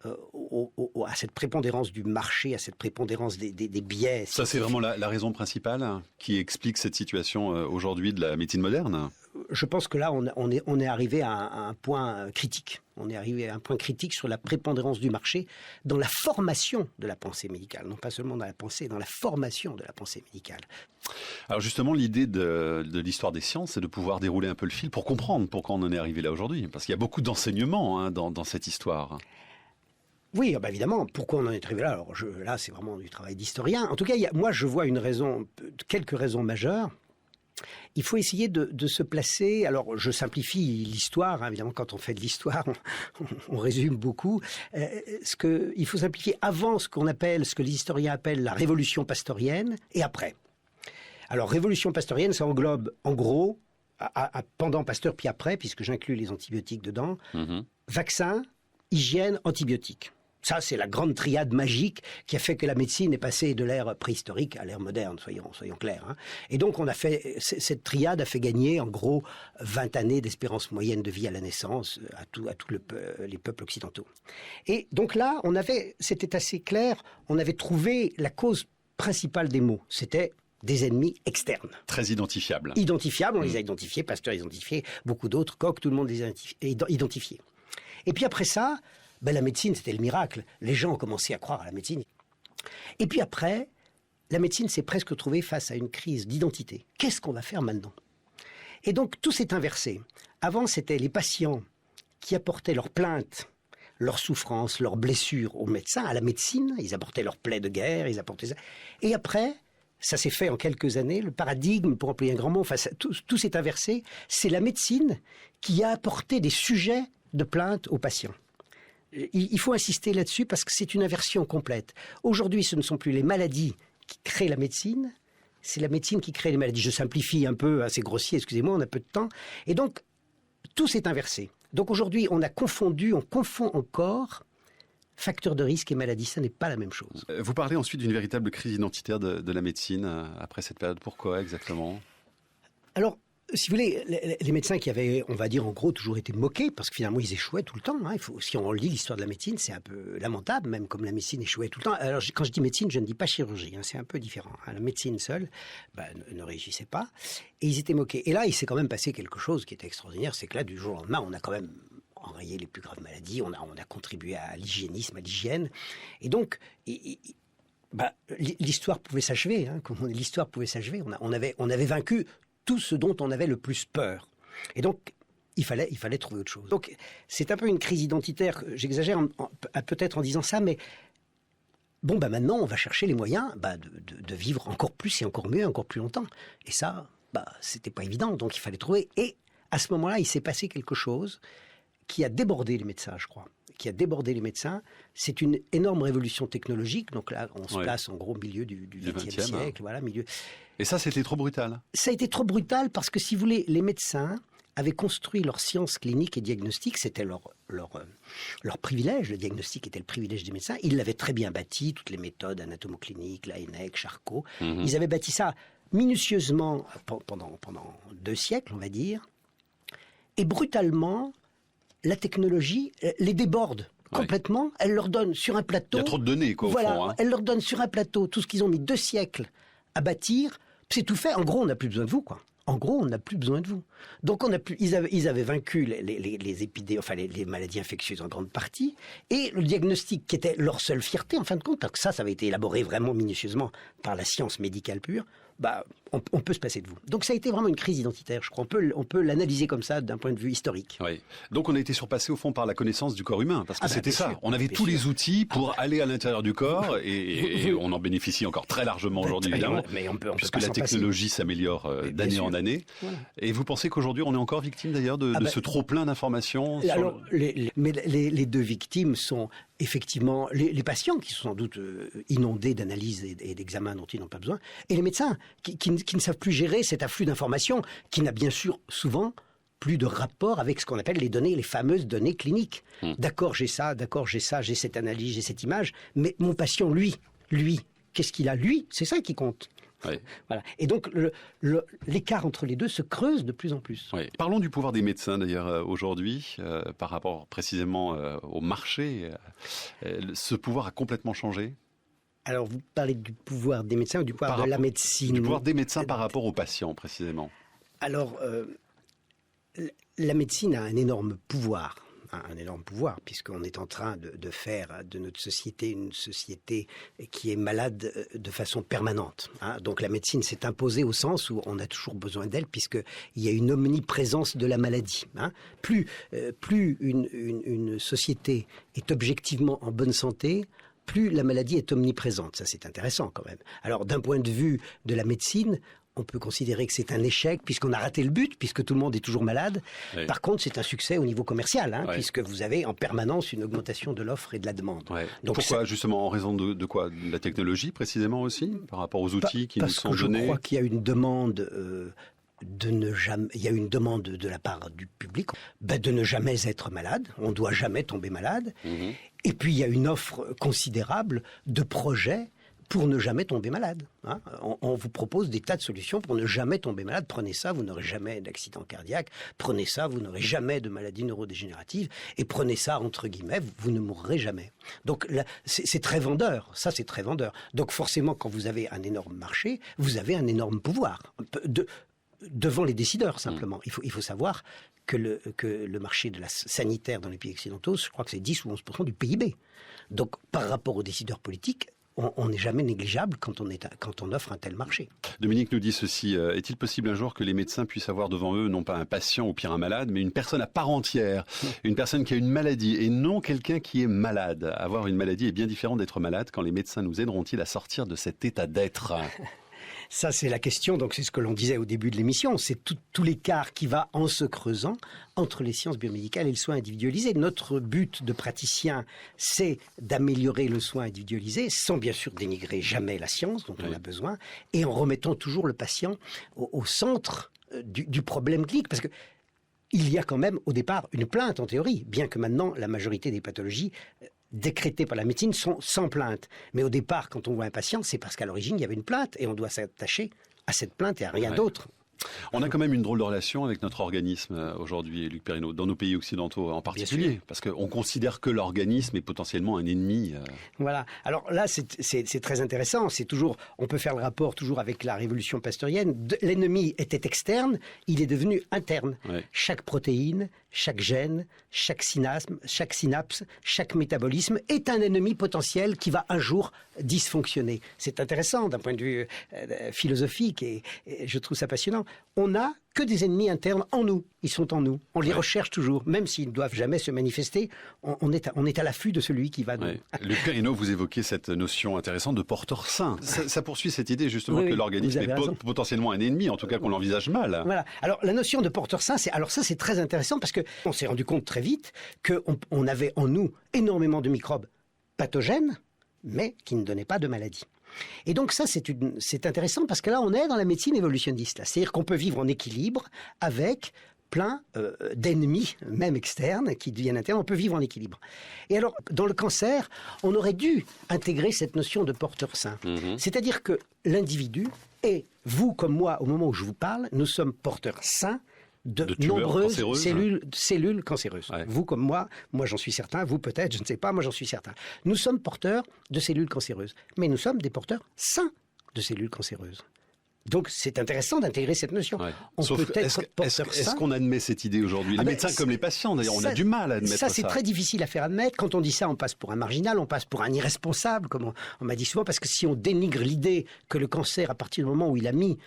à cette prépondérance du marché, à cette prépondérance des biais. Ça, c'est vraiment la raison principale qui explique cette situation aujourd'hui de la médecine moderne ? Je pense que là, on est arrivé à un point critique. On est arrivé à un point critique sur la prépondérance du marché dans la formation de la pensée médicale. Non pas seulement dans la pensée, dans la formation de la pensée médicale. Alors justement, l'idée de l'histoire des sciences, c'est de pouvoir dérouler un peu le fil pour comprendre pourquoi on en est arrivé là aujourd'hui. Parce qu'il y a beaucoup d'enseignements dans cette histoire. Oui, évidemment. Pourquoi on en est arrivé là ? Alors là, c'est vraiment du travail d'historien. En tout cas, moi, je vois quelques raisons majeures. Il faut essayer de se placer. Alors, je simplifie l'histoire. Évidemment, quand on fait de l'histoire, on résume beaucoup. Il faut simplifier avant ce que les historiens appellent la révolution pastorienne et après. Alors, révolution pastorienne, ça englobe, en gros, pendant Pasteur puis après, puisque j'inclus les antibiotiques dedans, vaccin, hygiène, antibiotiques. Ça, c'est la grande triade magique qui a fait que la médecine est passée de l'ère préhistorique à l'ère moderne, soyons clairs. Et donc, cette triade a fait gagner, en gros, 20 années d'espérance moyenne de vie à la naissance à tous les peuples occidentaux. Et donc là, c'était assez clair, on avait trouvé la cause principale des maux. C'était des ennemis externes. Très identifiables. Identifiables, on les a identifiés, Pasteur les a identifiés, beaucoup d'autres, Koch, tout le monde les a identifiés. Et puis après ça, la médecine, c'était le miracle. Les gens ont commencé à croire à la médecine. Et puis après, la médecine s'est presque trouvée face à une crise d'identité. Qu'est-ce qu'on va faire maintenant ? Et donc, tout s'est inversé. Avant, c'était les patients qui apportaient leurs plaintes, leurs souffrances, leurs blessures aux médecins, à la médecine. Ils apportaient leurs plaies de guerre, Et après, ça s'est fait en quelques années. Le paradigme, pour employer un grand mot, tout s'est inversé. C'est la médecine qui a apporté des sujets de plainte aux patients. Il faut insister là-dessus parce que c'est une inversion complète. Aujourd'hui, ce ne sont plus les maladies qui créent la médecine, c'est la médecine qui crée les maladies. Je simplifie un peu, assez grossier, excusez-moi, on a peu de temps. Et donc, tout s'est inversé. Donc aujourd'hui, on confond encore facteurs de risque et maladies. Ça n'est pas la même chose. Vous parlez ensuite d'une véritable crise identitaire de la médecine après cette période. Pourquoi exactement ? Alors, si vous voulez, les médecins qui avaient, on va dire en gros, toujours été moqués, parce que finalement ils échouaient tout le temps. Hein. Si on lit l'histoire de la médecine, c'est un peu lamentable, même comme la médecine échouait tout le temps. Alors quand je dis médecine, je ne dis pas chirurgie, hein, c'est un peu différent. Hein. La médecine seule ne réussissait pas, et ils étaient moqués. Et là, il s'est quand même passé quelque chose qui était extraordinaire, c'est que là, du jour au lendemain, on a quand même enrayé les plus graves maladies, on a contribué à l'hygiénisme, à l'hygiène, et donc... l'histoire pouvait s'achever, hein, l'histoire pouvait s'achever. On avait vaincu tout ce dont on avait le plus peur. Et donc, il fallait trouver autre chose. Donc, c'est un peu une crise identitaire. J'exagère peut-être en disant ça, mais maintenant, on va chercher les moyens de vivre encore plus et encore mieux, encore plus longtemps. Et ça, c'était pas évident. Donc, il fallait trouver. Et à ce moment-là, il s'est passé quelque chose qui a débordé les médecins, je crois. C'est une énorme révolution technologique. Donc là, on se place en gros au milieu du XXe siècle. Voilà, milieu. Et ça, c'était trop brutal. Ça a été trop brutal parce que, si vous voulez, les médecins avaient construit leur science clinique et diagnostique. C'était leur privilège. Le diagnostic était le privilège des médecins. Ils l'avaient très bien bâti, toutes les méthodes anatomocliniques, Laennec, Charcot. Ils avaient bâti ça minutieusement pendant 2 siècles, on va dire. Et brutalement, la technologie les déborde complètement. Elle leur donne sur un plateau... Il y a trop de données, quoi, au fond. Hein. Elle leur donne sur un plateau tout ce qu'ils ont mis 2 siècles à bâtir. C'est tout fait. En gros, on n'a plus besoin de vous, quoi. En gros, on n'a plus besoin de vous. Donc, ils avaient vaincu les épidémies, enfin les maladies infectieuses en grande partie, et le diagnostic qui était leur seule fierté, en fin de compte, ça avait été élaboré vraiment minutieusement par la science médicale pure. On peut se passer de vous. Donc ça a été vraiment une crise identitaire, je crois. On peut l'analyser comme ça d'un point de vue historique. Oui. Donc on a été surpassé au fond par la connaissance du corps humain, parce que c'était ça. Sûr, on avait tous les outils pour aller à l'intérieur du corps, et on en bénéficie encore très largement aujourd'hui, évidemment, mais on peut puisque la technologie s'améliore d'année en année. Voilà. Et vous pensez qu'aujourd'hui on est encore victime d'ailleurs de ce trop plein d'informations les 2 victimes sont effectivement les patients qui sont sans doute inondés d'analyses et d'examens dont ils n'ont pas besoin, et les médecins qui ne savent plus gérer cet afflux d'informations qui n'a bien sûr souvent plus de rapport avec ce qu'on appelle les données, les fameuses données cliniques. D'accord, j'ai ça, j'ai cette analyse, j'ai cette image, mais mon patient, lui, qu'est-ce qu'il a? Lui, c'est ça qui compte. Oui. Voilà. Et donc l'écart entre les deux se creuse de plus en plus. Oui. Parlons du pouvoir des médecins d'ailleurs aujourd'hui, par rapport précisément au marché. Ce pouvoir a complètement changé. Alors vous parlez du pouvoir des médecins ou du pouvoir de la médecine? Du pouvoir des médecins par rapport aux patients précisément. Alors la médecine a un énorme pouvoir. Puisqu'on est en train de faire de notre société une société qui est malade de façon permanente. Hein. Donc la médecine s'est imposée au sens où on a toujours besoin d'elle, puisqu'il y a une omniprésence de la maladie. Hein. Plus une société est objectivement en bonne santé, plus la maladie est omniprésente. Ça, c'est intéressant quand même. Alors d'un point de vue de la médecine, on peut considérer que c'est un échec puisqu'on a raté le but, puisque tout le monde est toujours malade. Oui. Par contre, c'est un succès au niveau commercial, puisque vous avez en permanence une augmentation de l'offre et de la demande. Donc pourquoi, justement, en raison de quoi? De la technologie précisément aussi, par rapport aux outils qui nous sont donnés? Parce que je crois qu'il y a une demande il y a une demande de la part du public de ne jamais être malade. On ne doit jamais tomber malade. Et puis, il y a une offre considérable de projets pour ne jamais tomber malade. Hein. On vous propose des tas de solutions pour ne jamais tomber malade. Prenez ça, vous n'aurez jamais d'accident cardiaque. Prenez ça, vous n'aurez jamais de maladie neurodégénérative. Et prenez ça, entre guillemets, vous ne mourrez jamais. Donc là, c'est très vendeur. Ça, c'est très vendeur. Donc forcément, quand vous avez un énorme marché, vous avez un énorme pouvoir. Devant les décideurs, simplement. Il faut savoir que le marché de la sanitaire dans les pays occidentaux, je crois que c'est 10 ou 11% du PIB. Donc, par rapport aux décideurs politiques, on n'est jamais négligeable quand on offre un tel marché. Dominique nous dit ceci, est-il possible un jour que les médecins puissent avoir devant eux non pas un patient ou pire un malade, mais une personne à part entière, une personne qui a une maladie et non quelqu'un qui est malade? Avoir une maladie est bien différent d'être malade. Quand les médecins nous aideront-ils à sortir de cet état d'être? Ça, c'est la question, donc c'est ce que l'on disait au début de l'émission, c'est tout l'écart qui va en se creusant entre les sciences biomédicales et le soin individualisé. Notre but de praticien, c'est d'améliorer le soin individualisé, sans bien sûr dénigrer jamais la science dont on a besoin, et en remettant toujours le patient au centre du problème clinique, parce que il y a quand même au départ une plainte en théorie, bien que maintenant la majorité des pathologies décrétées par la médecine sont sans plainte. Mais au départ, quand on voit un patient, c'est parce qu'à l'origine, il y avait une plainte et on doit s'attacher à cette plainte et à rien d'autre. On a quand même une drôle de relation avec notre organisme aujourd'hui, Luc Perrineau, dans nos pays occidentaux en particulier, parce qu'on considère que l'organisme est potentiellement un ennemi. Voilà. Alors là, c'est très intéressant. C'est toujours, on peut faire le rapport toujours avec la révolution pasteurienne. L'ennemi était externe, il est devenu interne. Ouais. Chaque protéine, chaque gène, chaque synapse, chaque métabolisme est un ennemi potentiel qui va un jour dysfonctionner. C'est intéressant d'un point de vue philosophique et je trouve ça passionnant. On n'a que des ennemis internes en nous. Ils sont en nous. On les recherche toujours, même s'ils ne doivent jamais se manifester. On est à l'affût de celui qui va nous... Ouais. Luc Perrineau, vous évoquez cette notion intéressante de porteur sain. Ça poursuit cette idée justement que l'organisme est potentiellement un ennemi, en tout cas qu'on l'envisage mal. Voilà. Alors la notion de porteur sain, c'est très intéressant parce que on s'est rendu compte très vite qu'on avait en nous énormément de microbes pathogènes, mais qui ne donnaient pas de maladie. Et donc ça, c'est intéressant parce que là, on est dans la médecine évolutionniste. C'est-à-dire qu'on peut vivre en équilibre avec plein d'ennemis, même externes, qui deviennent internes. On peut vivre en équilibre. Et alors, dans le cancer, on aurait dû intégrer cette notion de porteur sain. C'est-à-dire que l'individu, et vous comme moi, au moment où je vous parle, nous sommes porteurs sains de nombreuses cellules cancéreuses. Ouais. Vous comme moi j'en suis certain, vous peut-être, je ne sais pas, moi j'en suis certain. Nous sommes porteurs de cellules cancéreuses, mais nous sommes des porteurs sains de cellules cancéreuses. Donc c'est intéressant d'intégrer cette notion. Ouais. On Sauf peut être porteur sain. Est-ce qu'on admet cette idée aujourd'hui? Les médecins comme les patients, d'ailleurs, on a du mal à admettre ça. Ça, c'est très difficile à faire admettre. Quand on dit ça, on passe pour un marginal, on passe pour un irresponsable, comme on m'a dit souvent, parce que si on dénigre l'idée que le cancer, à partir du moment où il a mis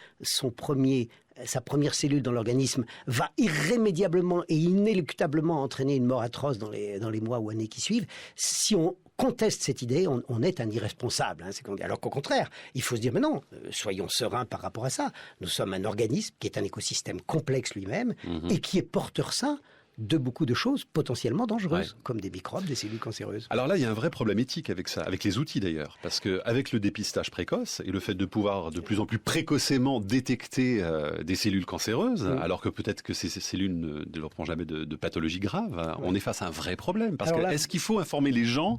sa première cellule dans l'organisme, va irrémédiablement et inéluctablement entraîner une mort atroce dans les mois ou années qui suivent, si on conteste cette idée, on est un irresponsable. C'est qu'on dit. Alors qu'au contraire, il faut se dire, mais non, soyons sereins par rapport à ça. Nous sommes un organisme qui est un écosystème complexe lui-même et qui est porteur sain de beaucoup de choses potentiellement dangereuses, comme des microbes, des cellules cancéreuses. Alors là, il y a un vrai problème éthique avec ça, avec les outils d'ailleurs, parce qu'avec le dépistage précoce et le fait de pouvoir de plus en plus précocement détecter des cellules cancéreuses, alors que peut-être que ces cellules ne développeront jamais de pathologie grave, on est face à un vrai problème. Parce que est-ce qu'il faut informer les gens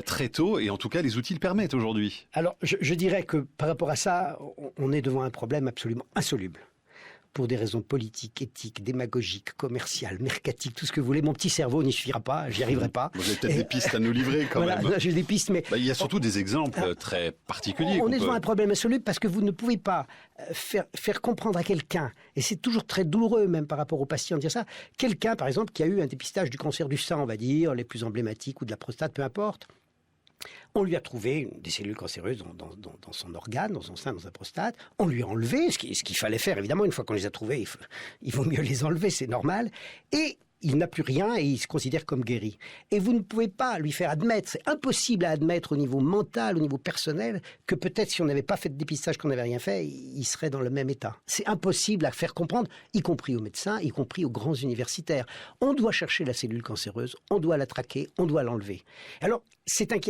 très tôt, et en tout cas les outils le permettent aujourd'hui? Alors je dirais que par rapport à ça, on est devant un problème absolument insoluble. Pour des raisons politiques, éthiques, démagogiques, commerciales, mercatiques, tout ce que vous voulez. Mon petit cerveau n'y suffira pas, j'y arriverai pas. Vous avez peut-être des pistes à nous livrer quand même. J'ai des pistes, mais... il y a surtout des exemples très particuliers. On est devant un problème insoluble parce que vous ne pouvez pas faire comprendre à quelqu'un, et c'est toujours très douloureux même par rapport aux patients de dire ça, quelqu'un par exemple qui a eu un dépistage du cancer du sein, on va dire, les plus emblématiques, ou de la prostate, peu importe. On lui a trouvé des cellules cancéreuses dans son organe, dans son sein, dans sa prostate. On lui a enlevé, ce qu'il fallait faire, évidemment. Une fois qu'on les a trouvées, il vaut mieux les enlever, c'est normal. Et il n'a plus rien et il se considère comme guéri. Et vous ne pouvez pas lui faire admettre, c'est impossible à admettre au niveau mental, au niveau personnel, que peut-être si on n'avait pas fait de dépistage, qu'on n'avait rien fait, il serait dans le même état. C'est impossible à faire comprendre, y compris aux médecins, y compris aux grands universitaires. On doit chercher la cellule cancéreuse, on doit la traquer, on doit l'enlever. Alors,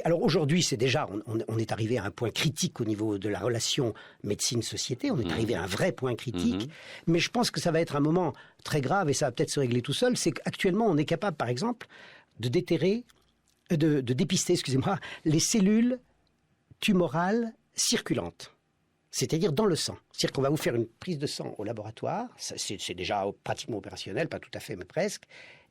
alors aujourd'hui, c'est déjà, on est arrivé à un point critique au niveau de la relation médecine-société, on est arrivé à un vrai point critique, mais je pense que ça va être un moment très grave et ça va peut-être se régler tout seul. C'est qu'actuellement, on est capable, par exemple, de dépister, excusez-moi, les cellules tumorales circulantes. C'est-à-dire dans le sang. C'est-à-dire qu'on va vous faire une prise de sang au laboratoire, c'est déjà pratiquement opérationnel, pas tout à fait, mais presque,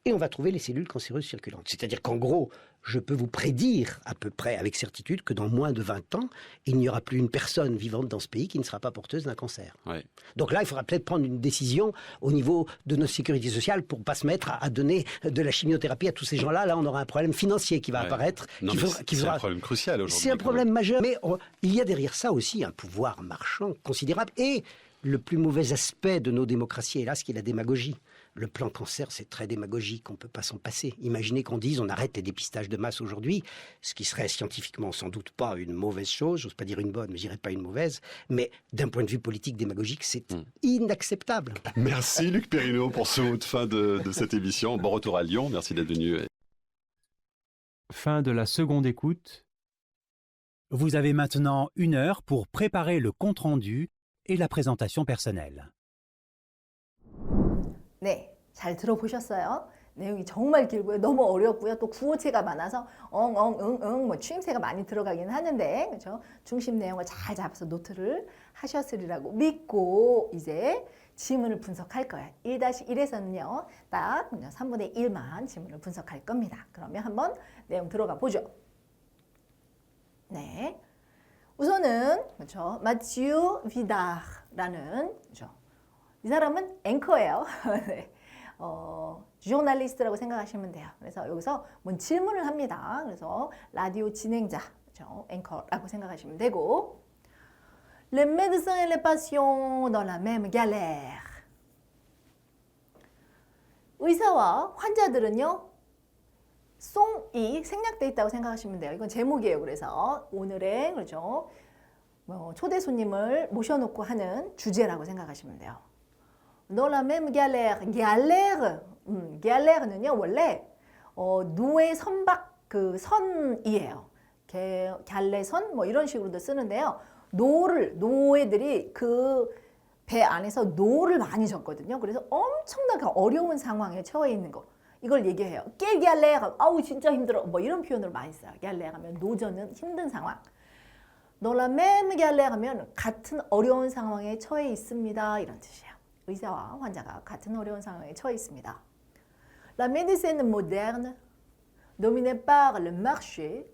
et on va trouver les cellules cancéreuses circulantes. C'est-à-dire qu'en gros, je peux vous prédire à peu près avec certitude que dans moins de 20 ans, il n'y aura plus une personne vivante dans ce pays qui ne sera pas porteuse d'un cancer. Ouais. Donc là, il faudra peut-être prendre une décision au niveau de notre sécurité sociale pour ne pas se mettre à donner de la chimiothérapie à tous ces gens-là. Là, on aura un problème financier qui va apparaître. C'est un problème crucial aujourd'hui. C'est un problème majeur. Mais il y a derrière ça aussi un pouvoir marchand considérable. Et le plus mauvais aspect de nos démocraties, hélas, qui est la démagogie. Le plan cancer, c'est très démagogique, on ne peut pas s'en passer. Imaginez qu'on dise on arrête les dépistages de masse aujourd'hui, ce qui serait scientifiquement sans doute pas une mauvaise chose, j'ose pas dire une bonne, mais je dirais pas une mauvaise, mais d'un point de vue politique démagogique, c'est inacceptable. Merci Luc Perrineau pour ce mot de fin de cette émission. Bon retour à Lyon, merci d'être venu. Fin de la seconde écoute. Vous avez maintenant 1 heure pour préparer le compte-rendu et la présentation personnelle. 네, 잘 들어보셨어요? 내용이 정말 길고요. 너무 어렵고요. 또 구어체가 많아서 뭐 추임새가 많이 들어가긴 하는데, 그렇죠? 중심 내용을 잘 잡아서 노트를 하셨으리라고 믿고 이제 지문을 분석할 거예요. 1-1에서는요. 딱 3분의 1만 지문을 분석할 겁니다. 그러면 한번 내용 들어가 보죠. 네. 우선은 그렇죠. 마티유 비다르라는 그렇죠. 이 사람은 앵커예요. 네. 저널리스트라고 생각하시면 돼요. 그래서 여기서 뭔 질문을 합니다. 그래서 라디오 진행자, 그렇죠. 앵커라고 생각하시면 되고 Les médecins et les patients dans la même galère. 의사와 환자들은요. 송이 생략돼 있다고 생각하시면 돼요. 이건 제목이에요. 그래서 오늘의 그렇죠. 초대 손님을 모셔놓고 하는 주제라고 생각하시면 돼요. Dans la même galère. galère는요 원래 노예 선박 그 선이에요. 갤레선 뭐 이런 식으로도 쓰는데요. 노예들이 그 배 안에서 노를 많이 졌거든요. 그래서 엄청나게 어려운 상황에 처해 있는 거. 이걸 얘기해요. galère. 아우 진짜 힘들어. 뭐 이런 표현을 많이 써요. galère 하면 노저는 힘든 상황. Dans la même galère 하면 같은 어려운 상황에 처해 있습니다. 이런 뜻이에요. 의사와 환자가 같은 어려운 상황에 처해 있습니다. La médecine moderne, dominée par le marché,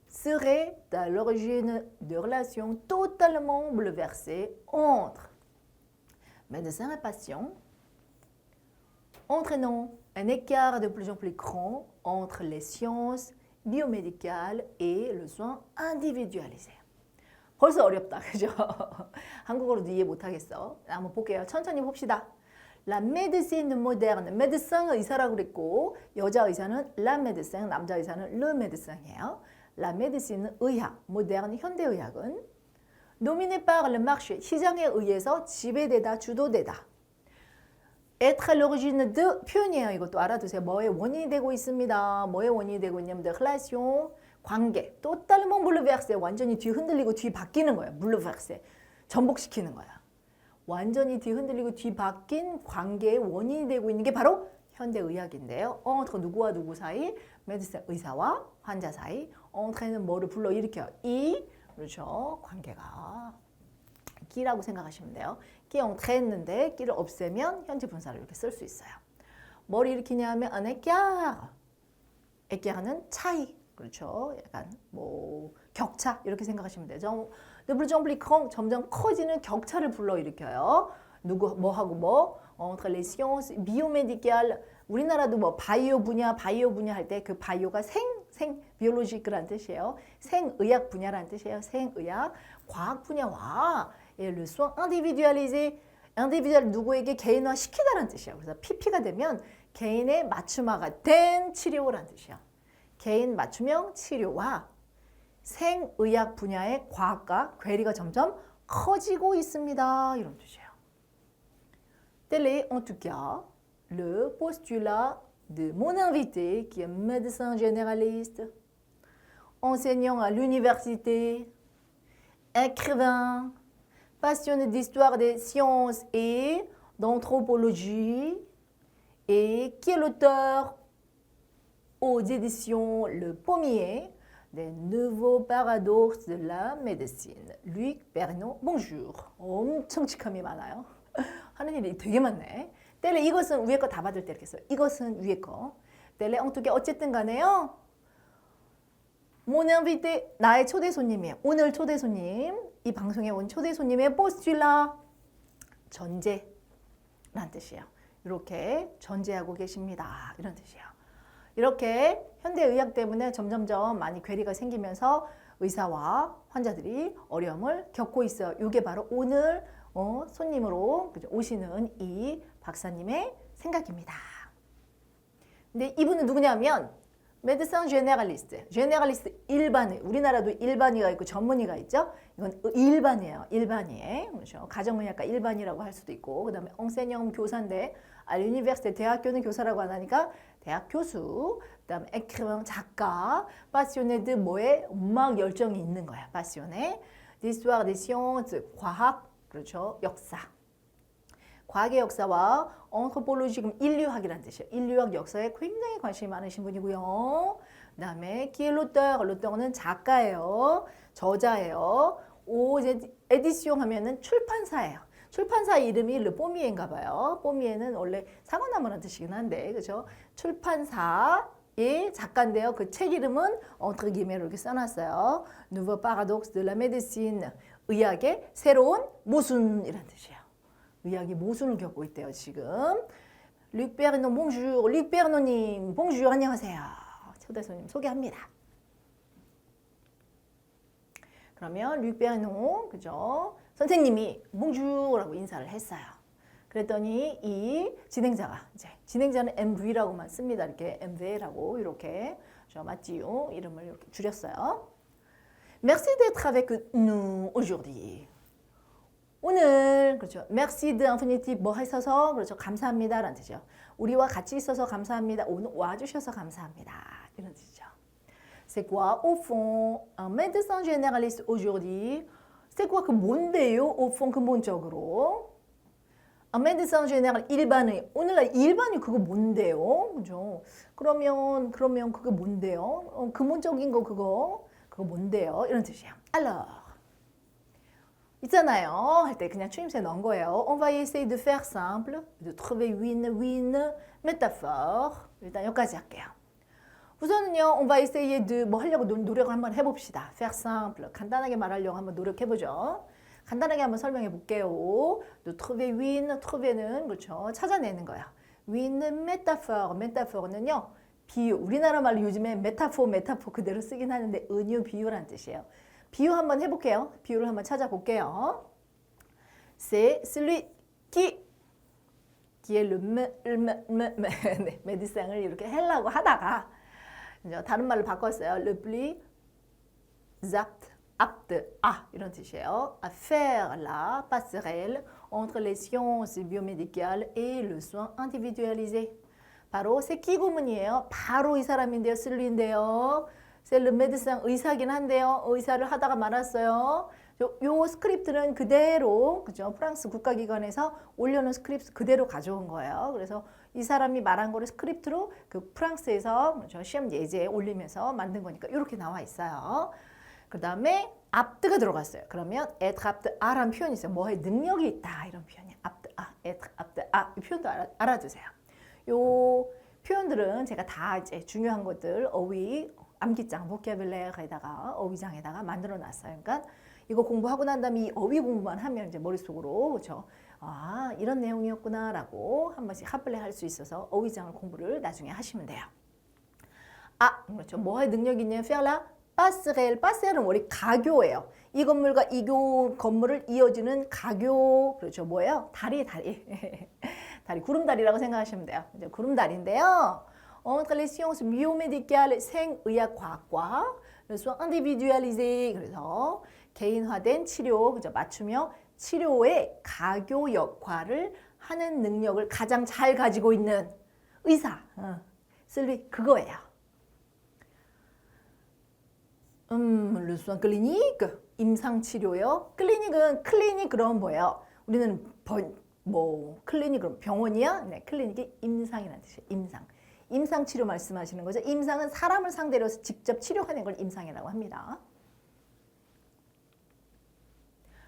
serait à l'origine de relations totalement bouleversées entre médecins et patients, entraînant un écart de plus en plus grand entre les sciences biomédicales et le soin individualisé. 벌써 어렵다, 그죠? 한국어로도 이해 못하겠어. 한번 볼게요. 천천히 봅시다. La médecine moderne, médecin 의사라고 그랬고 여자 의사는 la médecin, 남자 의사는 le médecin이에요. La médecine 의학, moderne 현대의학은 dominée par le marché, 시장에 의해서 지배되다, 주도되다. être à l'origine de 표현이에요. 이것도 알아두세요. 뭐의 원인이 되고 있습니다. 뭐의 원인이 되고 있냐면 de relation, 관계. totalement bouleversé, 완전히 뒤 흔들리고 뒤 바뀌는 거예요. bouleversé, 전복시키는 거야. 완전히 뒤 흔들리고 뒤 바뀐 관계의 원인이 되고 있는 게 바로 현대의학인데요. entre 누구와 누구 사이, 메디슨 의사와 환자 사이, entre는 뭐를 불러일으켜요. 이 그렇죠. 관계가 끼라고 생각하시면 돼요. 끼 entraîne인데 끼를 없애면 현재 분사를 이렇게 쓸 수 있어요. 뭘 일으키냐면 un écart. écart는 차이. 그렇죠. 약간 뭐 격차 이렇게 생각하시면 되죠. de plus en plus grand, 점점 커지는 격차를 불러일으켜요. 누구 뭐하고 뭐 entre les sciences biomédicales. 우리나라도 뭐 바이오 분야 할 때 그 바이오가 생 비올로지크라는 뜻이에요. 생의학 분야라는 뜻이에요. 생의학 과학 분야와 le soin individualisé. individual 누구에게 개인화 시키다라는 뜻이에요. 그래서 PP가 되면 개인의 맞춤화가 된 치료라는 뜻이에요. 개인 맞춤형 치료와 생의학 분야의 과학과 괴리가 점점 커지고 있습니다. 이런 뜻이에요. Tel est en tout cas le postulat de mon invité qui est médecin généraliste, enseignant à l'université, écrivain, passionné d'histoire des sciences et d'anthropologie et qui est l'auteur aux éditions Le Pommier des nouveaux paradoxes de la médecine. Luc Perrineau, bonjour. 엄청 직함이 많아요. 하는 일이 되게 많네. 텔레 이것은 위에 거 다 받을 때 이렇게 써요. 이것은 위에 거. 텔레 엉뚜게 어쨌든 간에요. Mon invité, 나의 초대 손님이에요. 오늘 초대 손님, 이 방송에 온 초대 손님의 postulat, 전제란 뜻이에요. 이렇게 전제하고 계십니다. 이런 뜻이에요. 이렇게 현대의학 때문에 점점점 많이 괴리가 생기면서 의사와 환자들이 어려움을 겪고 있어요. 이게 바로 오늘 손님으로 오시는 이 박사님의 생각입니다. 근데 이분은 누구냐면 médecin généraliste, généraliste 일반의, 우리나라도 일반의가 있고 전문의가 있죠. 이건 일반이에요. 일반의, 그렇죠. 가정의학과 일반이라고 할 수도 있고, 그 다음에 enseignant 교사인데, l'université 대학교는 교사라고 안 하니까 대학 교수, 그 다음에 écrivain 작가, passionné de 뭐에 음악 열정이 있는 거야. passionné, d'histoire des sciences 과학, 그렇죠. 역사. 과학의 역사와 anthropologie, 인류학이라는 뜻이에요. 인류학 역사에 굉장히 관심이 많으신 분이고요. 그 다음에 qui est l'auteur, l'auteur는 작가예요. 저자예요. 에디시옹 하면은 출판사예요. 출판사 이름이 르뽀미에인가 봐요. 뽀미에는 원래 사과나무라는 뜻이긴 한데, 그죠? 출판사의 작가인데요. 그 책 이름은 entre guillemets 이렇게 써놨어요. Nouveau paradoxe de la médecine. 의학의 새로운 모순이라는 뜻이에요. 의학이 모순을 겪고 있대요, 지금. 룩 베르노 봉주르, 룩 베르노님 봉주르 안녕하세요. 초대 손님 소개합니다. 그러면 룩 베르노 그죠? 선생님이 봉주르라고 인사를 했어요. 그랬더니 이 진행자가 이제 진행자는 MV라고만 씁니다. 이렇게 MV라고 이렇게 저 마티오 이름을 이렇게 줄였어요. Merci d'être avec nous aujourd'hui. 오늘 그렇죠. Merci de infinitive 뭐 있어서 그렇죠. 감사합니다라는 뜻이죠. 우리와 같이 있어서 감사합니다. 오늘 와주셔서 감사합니다. 이런 뜻이죠. C'est quoi au fond un médecin généraliste aujourd'hui? C'est quoi 그 뭔데요? au fond 근본적으로 un médecin général 일반의 오늘날 일반의 그거 뭔데요? 그죠? 그러면 그게 뭔데요? 근본적인 거 그거 뭔데요? 이런 뜻이에요. Alors 있잖아요. 할 때 그냥 추임새 넣은 거예요. On va essayer de faire simple, de trouver une métaphore. 일단 여기까지 할게요. 우선은요, on va essayer de 뭐 하려고 노력을 한번 해봅시다. faire simple, 간단하게 말하려고 한번 노력해보죠. 간단하게 한번 설명해 볼게요. de trouver trouver는 그렇죠, 찾아내는 거야. une métaphore, métaphore는요, 비유. 우리나라 말로 요즘에 메타포 그대로 쓰긴 하는데 은유 비유라는 뜻이에요. 비유 한번 해볼게요. 비유를 한번 찾아볼게요. C'est celui qui est le médecin을 이렇게 하려고 하다가 이제 다른 말로 바꿨어요. Le plus apte 이런 뜻이에요. À faire la passerelle entre les sciences biomédicales et le soin individualisé. 바로 c'est qui 구문이에요. 바로 이 사람인데요. cellu인데요. 셀르 메디슨 의사긴 한데요. 의사를 하다가 말았어요. 요 스크립트는 그대로 그죠? 프랑스 국가기관에서 올려놓은 스크립트 그대로 가져온 거예요. 그래서 이 사람이 말한 거를 스크립트로 그 프랑스에서 그렇죠? 시험 예제에 올리면서 만든 거니까 이렇게 나와 있어요. 그 다음에 apt가 들어갔어요. 그러면 être apte 아라는 표현이 있어요. 뭐에 능력이 있다 이런 표현이에요. apte être apte 이 표현도 알아두세요. 요 표현들은 제가 다 이제 중요한 것들 어휘 암기장, 보캐블레어에다가 어휘장에다가 만들어 놨어요. 그러니까 이거 공부하고 난 다음에 이 어휘 공부만 하면 이제 머릿속으로 그렇죠. 아, 이런 내용이었구나라고 한 번씩 핫플레 할 수 있어서 어휘장을 공부를 나중에 하시면 돼요. 아, 그렇죠. 뭐에 능력이 있냐면 faire la passerelle. passerelle는 원래 가교예요. 이 건물과 이 건물을 이어주는 가교. 그렇죠. 뭐예요? 다리. 다리, 구름다리라고 생각하시면 돼요. 이제 구름다리인데요. entre les sciences biomédicales 생의학과학과 le soin individualisé 그래서 개인화된 치료 그죠 맞춤형 치료의 가교 역할을 하는 능력을 가장 잘 가지고 있는 의사 쓸리 그거예요. le soin clinique 임상 치료요. 클리닉 그럼 뭐예요? 우리는 클리닉 그럼 병원이야? 네, 클리닉이 임상이라는 뜻이에요. 임상 치료 말씀하시는 거죠. 임상은 사람을 상대로 해서 직접 치료하는 걸 임상이라고 합니다.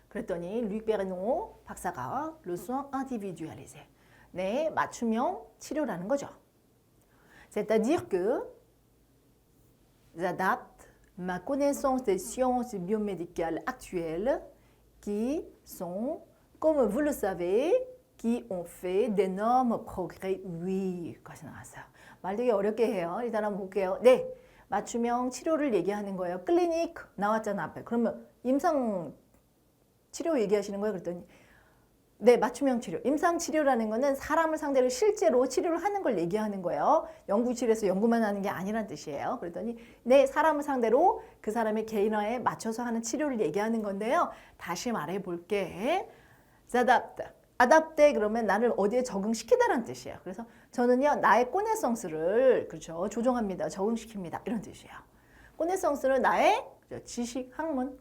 그랬더니 룩 베르노 박사가 le soin individualisé. 네, 맞춤형 치료라는 거죠. C'est-à-dire que j'adapte ma connaissance des sciences biomédicales actuelles qui sont, comme vous le savez, qui ont fait d'énormes progrès. oui, 까지 나왔어요. 말 되게 어렵게 해요. 일단 한번 볼게요. 네, 맞춤형 치료를 얘기하는 거예요. 클리닉 나왔잖아 앞에. 그러면 임상 치료 얘기하시는 거예요. 그랬더니 네, 맞춤형 치료. 임상 치료라는 거는 사람을 상대로 실제로 치료를 하는 걸 얘기하는 거예요. 연구실에서 연구만 하는 게 아니란 뜻이에요. 그랬더니 네, 사람을 상대로 그 사람의 개인화에 맞춰서 하는 치료를 얘기하는 건데요. 다시 말해 볼게. j'adapte. 아답테 그러면 나를 어디에 적응시키다라는 뜻이에요. 그래서 저는요 나의 꼬네성스를 그렇죠 조정합니다, 적응시킵니다 이런 뜻이에요. 꼬네성스는 나의 지식, 학문,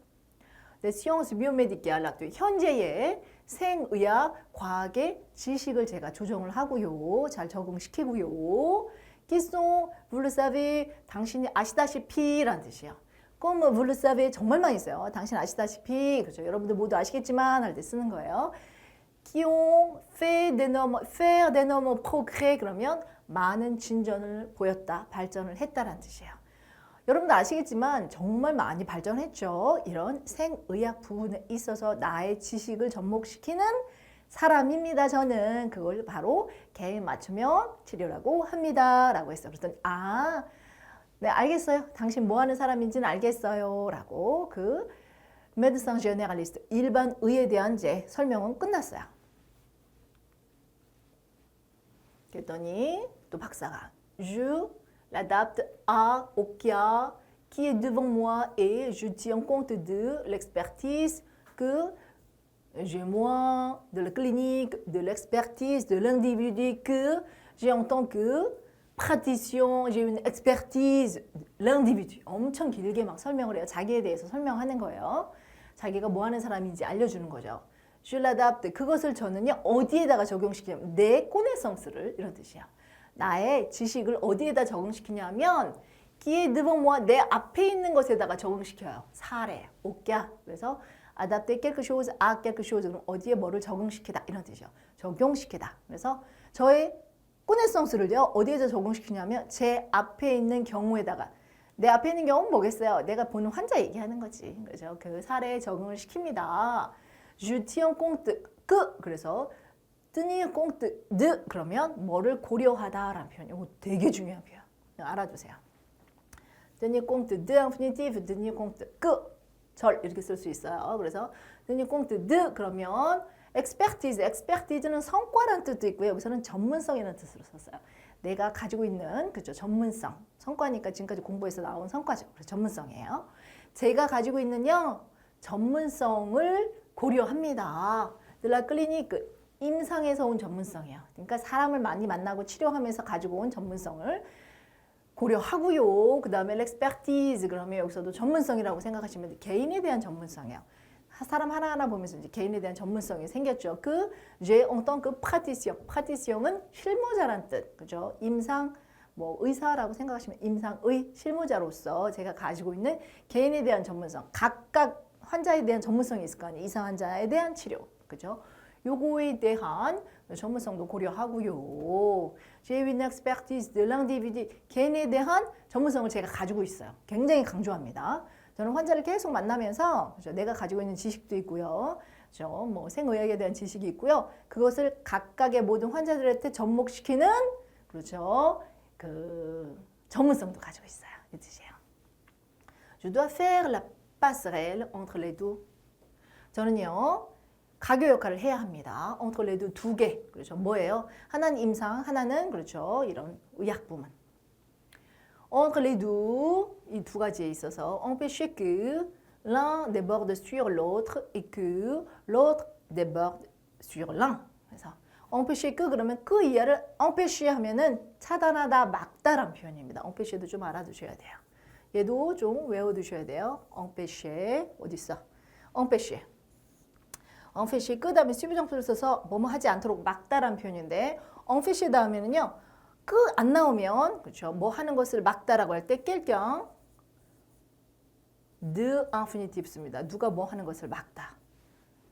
sciences biomédicales 현재의 생의학 과학의 지식을 제가 조정을 하고요, 잘 적응시키고요. qui sont, vous le savez, 당신이 아시다시피라는 뜻이에요. comme vous le savez 정말 많이 써요. 당신 아시다시피 그렇죠. 여러분들 모두 아시겠지만 할 때 쓰는 거예요. qui ont fait faire d'énormes progrès 그러면 많은 진전을 보였다, 발전을 했다라는 뜻이에요. 여러분도 아시겠지만 정말 많이 발전했죠. 이런 생의학 부분에 있어서 나의 지식을 접목시키는 사람입니다. 저는 그걸 바로 개인 맞춤형 치료라고 합니다. 라고 했어요. 그랬더니 네 알겠어요. 당신 뭐 하는 사람인지는 알겠어요. 라고 그 médecin généraliste 일반 의에 대한 이제 설명은 끝났어요. 그랬더니 또 박사가 Je l'adapte au cas qui est devant moi et je tiens compte de l'expertise que j'ai moi, de la clinique, de l'expertise de l'individu que j'ai en tant que praticien, j'ai une expertise, l'individu. 엄청 길게 막 설명을 해요. 자기에 대해서 설명하는 거예요. 자기가 뭐 하는 사람인지 알려주는 거죠. Je l'adapte. 그것을 저는요, 어디에다가 적용시키냐면, 내 connaissance를, 이런 뜻이야. 나의 지식을 어디에다 적용시키냐면, qui est devant moi, 내 앞에 있는 것에다가 적용시켜요. 사례, 오까. 그래서 adapter quelque chose à quelque chose. 그럼 어디에 뭐를 적용시키다, 이런 뜻이죠. 적용시키다. 그래서 저의 connaissance를요, 어디에다 적용시키냐면, 제 앞에 있는 경우에다가, 내 앞에 있는 경우는 뭐겠어요? 내가 보는 환자 얘기하는 거지. 그죠? 그 사례에 적응을 시킵니다. Je tiens compte que 그래서 tenir compte de 그러면 뭐를 고려하다라는 표현. 이거 되게 중요한 표현. 알아두세요. tenir compte de infinitif, tenir compte que 절 이렇게 쓸 수 있어요. 그래서 tenir compte de 그러면 expertise는 성과라는 뜻도 있고요. 여기서는 전문성이라는 뜻으로 썼어요. 내가 가지고 있는 그죠 전문성, 성과니까 지금까지 공부해서 나온 성과죠. 그래서 전문성이에요. 제가 가지고 있는요 전문성을 고려합니다. de la clinique 임상에서 온 전문성이에요. 그러니까 사람을 많이 만나고 치료하면서 가지고 온 전문성을 고려하고요. 그 다음에 l'expertise 그러면 여기서도 전문성이라고 생각하시면 돼요. 개인에 대한 전문성이에요. 사람 하나하나 보면서 이제 개인에 대한 전문성이 생겼죠. 그 j'ai en tant que praticien은 실무자란 뜻, 그죠? 임상 뭐 의사라고 생각하시면 임상의 실무자로서 제가 가지고 있는 개인에 대한 전문성, 각각 환자에 대한 전문성이 있을 거 아니에요. 이상 환자에 대한 치료, 그죠? 요거에 대한 전문성도 고려하고요. J'ai une expertise de l'individu. 개인에 대한 전문성을 제가 가지고 있어요. 굉장히 강조합니다. 저는 환자를 계속 만나면서 그렇죠? 내가 가지고 있는 지식도 있고요. 그렇죠? 뭐 생의학에 대한 지식이 있고요. 그것을 각각의 모든 환자들한테 접목시키는 그렇죠? 그 전문성도 가지고 있어요. 이 뜻이에요. Je dois faire la passerelle entre les deux. 저는요. 가교 역할을 해야 합니다. entre les deux 두 개. 그렇죠? 뭐예요? 하나는 임상, 하나는 그렇죠? 이런 의학 부문. entre les deux 이 두 가지에 있어서 empêcher que l'un déborde sur l'autre et que l'autre déborde sur l'un. 그래서 empêcher que 그러면 그 이하를 empêcher 하면은 차단하다, 막다란 표현입니다. empêcher도 좀 알아두셔야 돼요. 얘도 좀 외워두셔야 돼요. empêcher 어디 있어? empêcher. empêcher 그 다음에 수비정표를 써서 뭐뭐 하지 않도록 막다란 표현인데 empêcher 다음에는요. 그 안 나오면 그렇죠. 뭐 하는 것을 막다라고 할 때 quelqu'un de infinitif 씁니다. 누가 뭐 하는 것을 막다.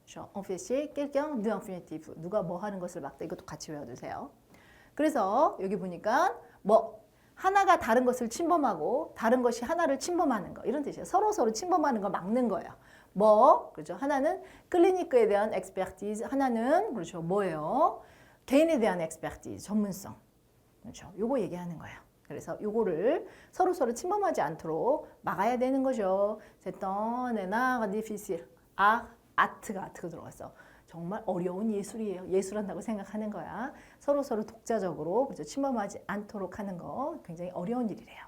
그렇죠. empêcher quelqu'un de infinitif. 누가 뭐 하는 것을 막다. 이것도 같이 외워두세요. 그래서 여기 보니까 뭐 하나가 다른 것을 침범하고 다른 것이 하나를 침범하는 거 이런 뜻이에요. 서로 침범하는 거 막는 거예요. 뭐 그렇죠. 하나는 클리니크에 대한 expertise, 하나는 그렇죠. 뭐예요? 개인에 대한 expertise, 전문성. 그렇죠. 요거 얘기하는 거예요. 그래서 요거를 서로 침범하지 않도록 막아야 되는 거죠. C'est un art difficile. 아트가 들어갔어. 정말 어려운 예술이에요. 예술한다고 생각하는 거야. 서로 독자적으로 그렇죠. 침범하지 않도록 하는 거 굉장히 어려운 일이래요.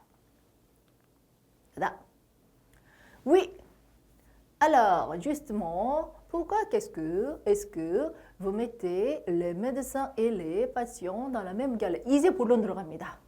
그다음. Oui. Alors, justement, pourquoi est-ce que vous mettez les médecins et les patients dans la même galère? 이제 본론 들어갑니다.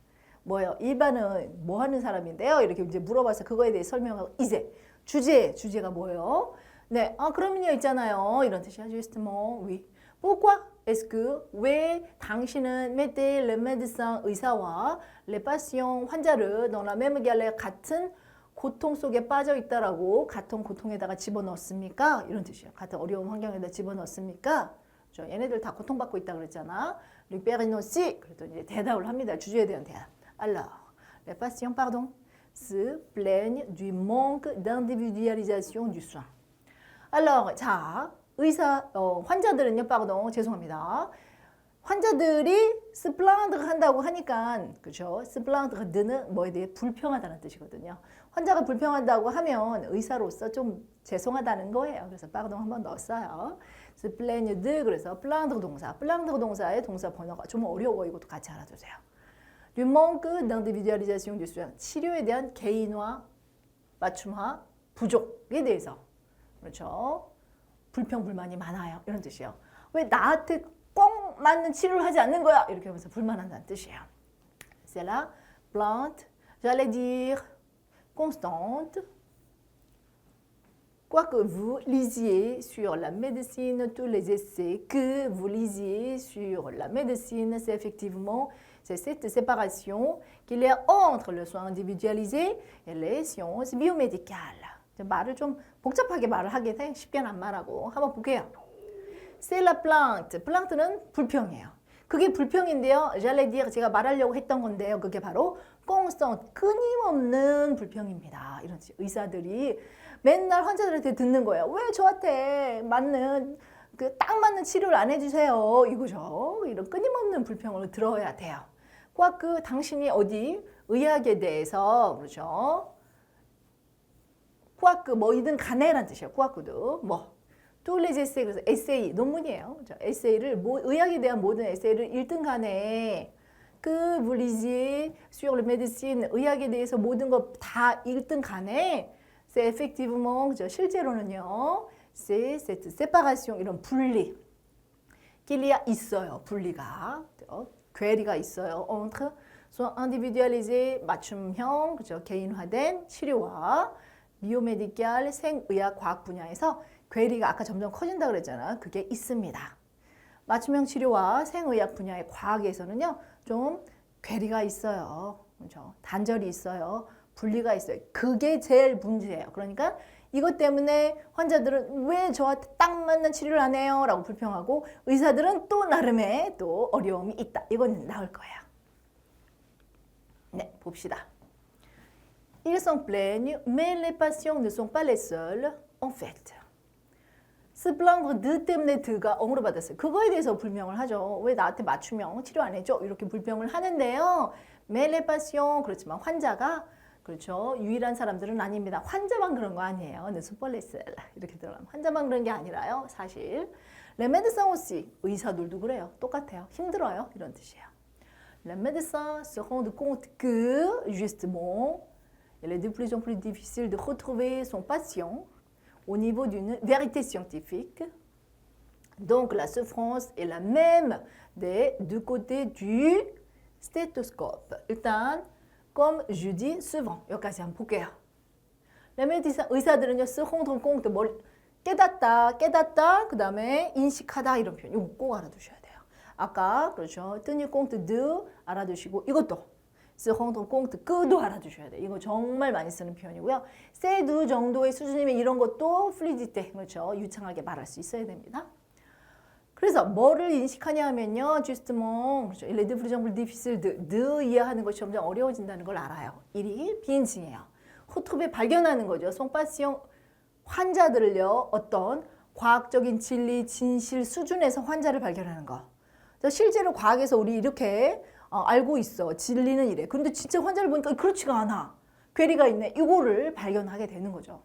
뭐예요? 일반은 뭐 하는 사람인데요? 이렇게 이제 물어봐서 그거에 대해 설명하고 이제 주제가 뭐예요? 네, 그러면요 있잖아요. 이런 뜻이야. justement, oui. pourquoi est-ce que 왜 당신은 mettez les médecins 의사와 les patients 환자를 dans la même galère 같은 고통 속에 빠져 있다라고 같은 고통에다가 집어넣습니까? 이런 뜻이에요. 같은 어려운 환경에다 집어넣습니까? 그렇죠? 얘네들 다 고통받고 있다 그랬잖아. 르페리노 씨. 그랬더니 이제 대답을 합니다. 주제에 대한 대답. Alors, les patients, pardon, se plaignent du manque d'individualisation du soin. Alors, 자, 환자들은요, pardon, 죄송합니다. 환자들이 스플라인드를 한다고 하니까, 그죠? 스플라인드는 뭐에 대해 불평하다는 뜻이거든요. 환자가 불평한다고 하면 의사로서 좀 죄송하다는 거예요. 그래서 pardon 한번 넣었어요. 스플레니드, 그래서 플라인드 동사. 플라인드 동사의 동사 번호가 좀 어려워. 이것도 같이 알아두세요. Du manque d'individualisation du soin. 치료에 대한 개인화, 맞춤화, 부족에 대해서. 그렇죠? 불평, 불만이 많아요. 이런 뜻이에요. 왜 나한테 꼭 맞는 치료를 하지 않는 거야? 이렇게 하면서 불만한다는 뜻이에요. C'est la plainte, j'allais dire, constante. Quoi que vous lisiez sur la médecine, tous les essais que vous lisiez sur la médecine, c'est effectivement cette séparation qu'il y a entre le soin individualisé et les sciences biomédicales. 말을 좀 복잡하게 말을 하게 돼. 쉽게는 안 말하고. 한번 볼게요. C'est la plainte. plainte는 불평이에요. 그게 불평인데요. j'allais dire, 제가 말하려고 했던 건데요. 그게 바로 constant, 끊임없는 불평입니다. 이런 뜻이에요. 의사들이 맨날 환자들한테 듣는 거예요. 왜 저한테 맞는 딱 맞는 치료를 안 해주세요. 이거죠. 이런 끊임없는 불평을 들어야 돼요. quoique 당신이 어디 의학에 대해서 그렇죠. quoique 뭐이든 간에란 뜻이에요. quoique도 뭐 tous les essais, 그래서 에세이 논문이에요. 그렇죠? 에세이를 의학에 대한 모든 에세이를 읽든 간에 que vous lisiez sur le médecine, 의학에 대해서 모든 거 다 읽든 간에 c'est effectivement, 그죠? 실제로는요, c'est cette séparation, 이런 분리, qu'il y a 있어요, 분리가, 괴리가 있어요, entre soins individualisés, 맞춤형, 그죠? 개인화된 치료와 비오메디칼, 생의학 과학 분야에서 괴리가 아까 점점 커진다 그랬잖아, 그게 있습니다. 맞춤형 치료와 생의학 분야의 과학에서는요, 좀 괴리가 있어요, 그죠? 단절이 있어요. 분리가 있어요. 그게 제일 문제예요. 그러니까 이것 때문에 환자들은 왜 저한테 딱 맞는 치료를 안 해요? 라고 불평하고 의사들은 또 나름의 또 어려움이 있다. 이건 나올 거예요. 네, 봅시다. Ils s'en plaignent, mais les patients ne sont pas les seuls, en fait. 스플라인드 드 때문에 드가 어그로 받았어요. 그거에 대해서 불평을 하죠. 왜 나한테 맞춤형 치료 안 해줘? 이렇게 불평을 하는데요. mais les patients, 그렇지만 환자가 그렇죠. 유일한 사람들은 아닙니다. 환자만 그런 거 아니에요. 느스폴레스 이렇게 들어가면 환자만 그런 게 아니라요. 사실 les médecins aussi, 의사들도 그래요. 똑같아요. 힘들어요. 이런 뜻이에요. Les médecins se rendent compte que justement, il est de plus en plus difficile de retrouver son patient au niveau d'une vérité scientifique. Donc la souffrance est la même des deux côtés du stéthoscope. 일단 comme je dis souvent. 여기까지 한번 볼게요. 의사들은요, se rendre compte, 깨닫다, 그 다음에 인식하다 이런 표현. 이거 꼭 알아두셔야 돼요. 아까 그렇죠. tenir compte de 알아두시고 이것도 se rendre compte 그도 알아두셔야 돼요. 이거 정말 많이 쓰는 표현이고요. c'est du 정도의 수준이면 이런 것도 fluidité, 그렇죠. 유창하게 말할 수 있어야 됩니다. 그래서 뭐를 인식하냐 하면요. justement, 그렇죠. il est de plus en plus difficile de 이해하는 것이 점점 어려워진다는 걸 알아요. 일이 비인칭이에요. 호흡에 발견하는 거죠. son patient, 환자들을요. 어떤 과학적인 진리, 진실 수준에서 환자를 발견하는 거. 실제로 과학에서 우리 이렇게 알고 있어. 진리는 이래. 그런데 진짜 환자를 보니까 그렇지가 않아. 괴리가 있네. 이거를 발견하게 되는 거죠.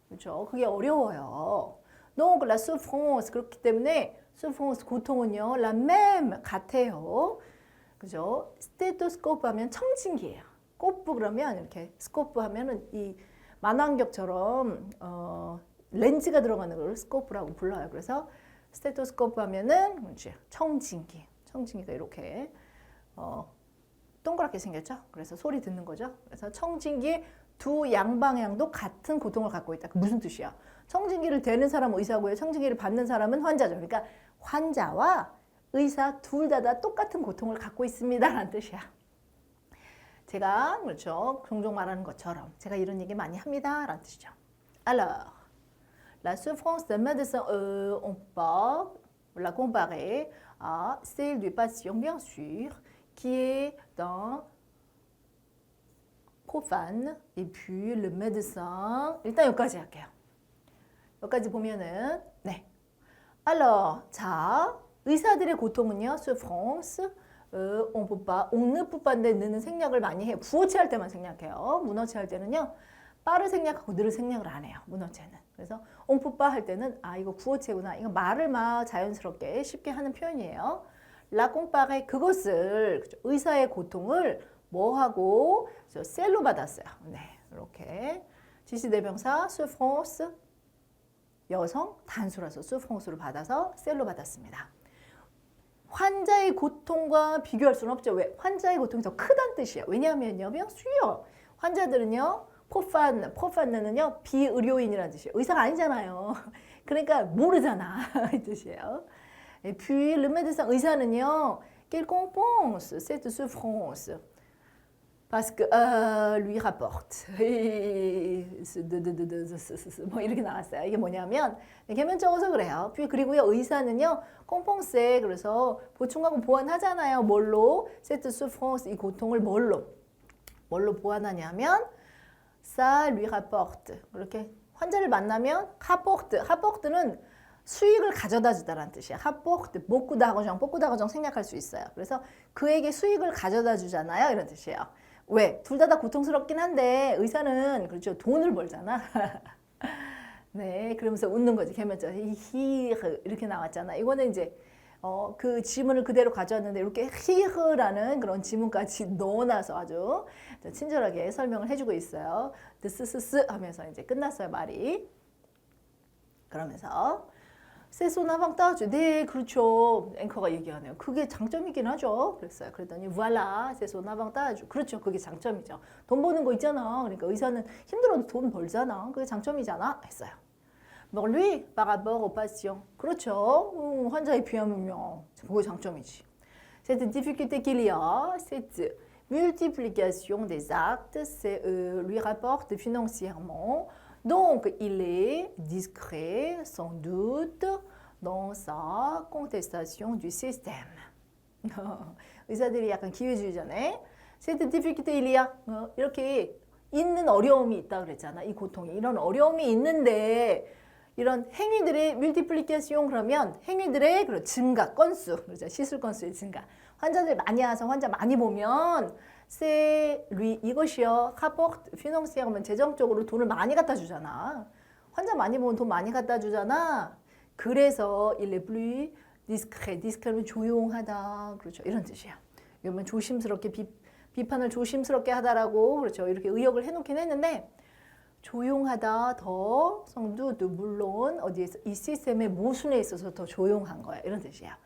그렇죠. 그게 어려워요. Donc la souffrance, 그렇기 때문에 souffrance, 고통은요, la même, 같아요. 그죠? 스테토스코프 하면 청진기예요. 코프 그러면 이렇게 스코프 하면은 이 만환경처럼 렌즈가 들어가는 걸 스코프라고 불러요. 그래서 스테토스코프 하면은 청진기가 이렇게 동그랗게 생겼죠. 그래서 소리 듣는 거죠. 그래서 청진기 두 양방향도 같은 고통을 갖고 있다. 무슨 뜻이야? 청진기를 대는 사람은 의사고요. 청진기를 받는 사람은 환자죠. 그러니까 환자와 의사 둘 다 똑같은 고통을 갖고 있습니다. 라는 뜻이야. 제가 그렇죠. 종종 말하는 것처럼 제가 이런 얘기 많이 합니다. 라는 뜻이죠. Alors, la souffrance des médecins, on parle la comparer à celle du patient, bien sûr, qui est dans profane, et puis le médecin. 일단 여기까지 할게요. 여기까지 보면은, 네. Alors, 자, 의사들의 고통은요, souffrance, on ne peut pas인데 는은 생략을 많이 해요. 부어체 할 때만 생략해요. 문어체 할 때는요, 빠를 생략하고 늘을 생략을 안 해요. 문어체는. 그래서 on peut pas 할 때는 아 이거 구어체구나. 이거 말을 막 자연스럽게 쉽게 하는 표현이에요. la comparer 그것을 그렇죠? 의사의 고통을 뭐 하고 셀로 받았어요. 네, 이렇게 지시대명사 souffrance 여성 단수라서 souffrance로 받아서 셀로 받았습니다. 환자의 고통과 비교할 수는 없죠. 왜? 환자의 고통이 더 크다는 뜻이에요. 왜냐하면요, bien sûr. 환자들은요, 포판는요 비의료인이라는 뜻이에요. 의사가 아니잖아요. 그러니까 모르잖아 이 뜻이에요. Et puis le médecin 의사는요, qu'il compense cette souffrance parce que lui rapporte. 뭐 이렇게 나왔어요. 이게 뭐냐면 개면적어서 그래요. 그리고요 의사는요 compense 그래서 보충하고 보완하잖아요. 뭘로? cette souffrance 이 고통을 뭘로 보완하냐면 ça lui rapporte. 그렇게 환자를 만나면 rapporte는 수익을 가져다 주다라는 뜻이야. rapporte, beaucoup d'argent 생략할 수 있어요. 그래서 그에게 수익을 가져다 주잖아요. 이런 뜻이에요. 왜? 둘 다 고통스럽긴 한데 의사는 그렇죠. 돈을 벌잖아. 네, 그러면서 웃는 거지. 개면적 이렇게 나왔잖아. 이거는 이제 그 지문을 그대로 가져왔는데 이렇게 히흐라는 그런 지문까지 넣어놔서 아주 친절하게 설명을 해주고 있어요. 스스스 하면서 이제 끝났어요 말이. 그러면서 c'est son avantage. 네, 그렇죠. 앵커가 얘기하네요. 그게 장점이긴 하죠. 그랬어요. 그랬더니 voilà, c'est son avantage. 그렇죠. 그게 장점이죠. 돈 버는 거 있잖아. 그러니까 의사는 힘들어도 돈 벌잖아. 그게 장점이잖아. 했어요. Bon, lui, par rapport au patient. 그렇죠. 환자에 비하면요. 그게 장점이지. Cette difficulté qu'il y a, cette multiplication des actes, c'est lui rapporte financièrement. Donc, il est discret, sans doute, dans sa contestation du système. 의사들이 약간 기회주의잖아요. Cette difficulté il y a. 이렇게 있는 어려움이 있다 그랬잖아. 이 고통이. 이런 어려움이 있는데 이런 행위들의 multiplication 그러면 행위들의 그런 증가, 건수. 그렇죠. 시술 건수의 증가. 환자들 많이 와서 환자 많이 보면 c'est lui 이것이요. rapporte financièrement 재정적으로 돈을 많이 갖다 주잖아. 환자 많이 보면 돈 많이 갖다 주잖아. 그래서 il est plus discret. discret은 조용하다. 그렇죠. 이런 뜻이야. 이러면 조심스럽게 비판을 조심스럽게 하다라고 그렇죠. 이렇게 의역을 해놓긴 했는데 조용하다 더 성도 물론 어디에서 이 시스템의 모순에 있어서 더 조용한 거야. 이런 뜻이야.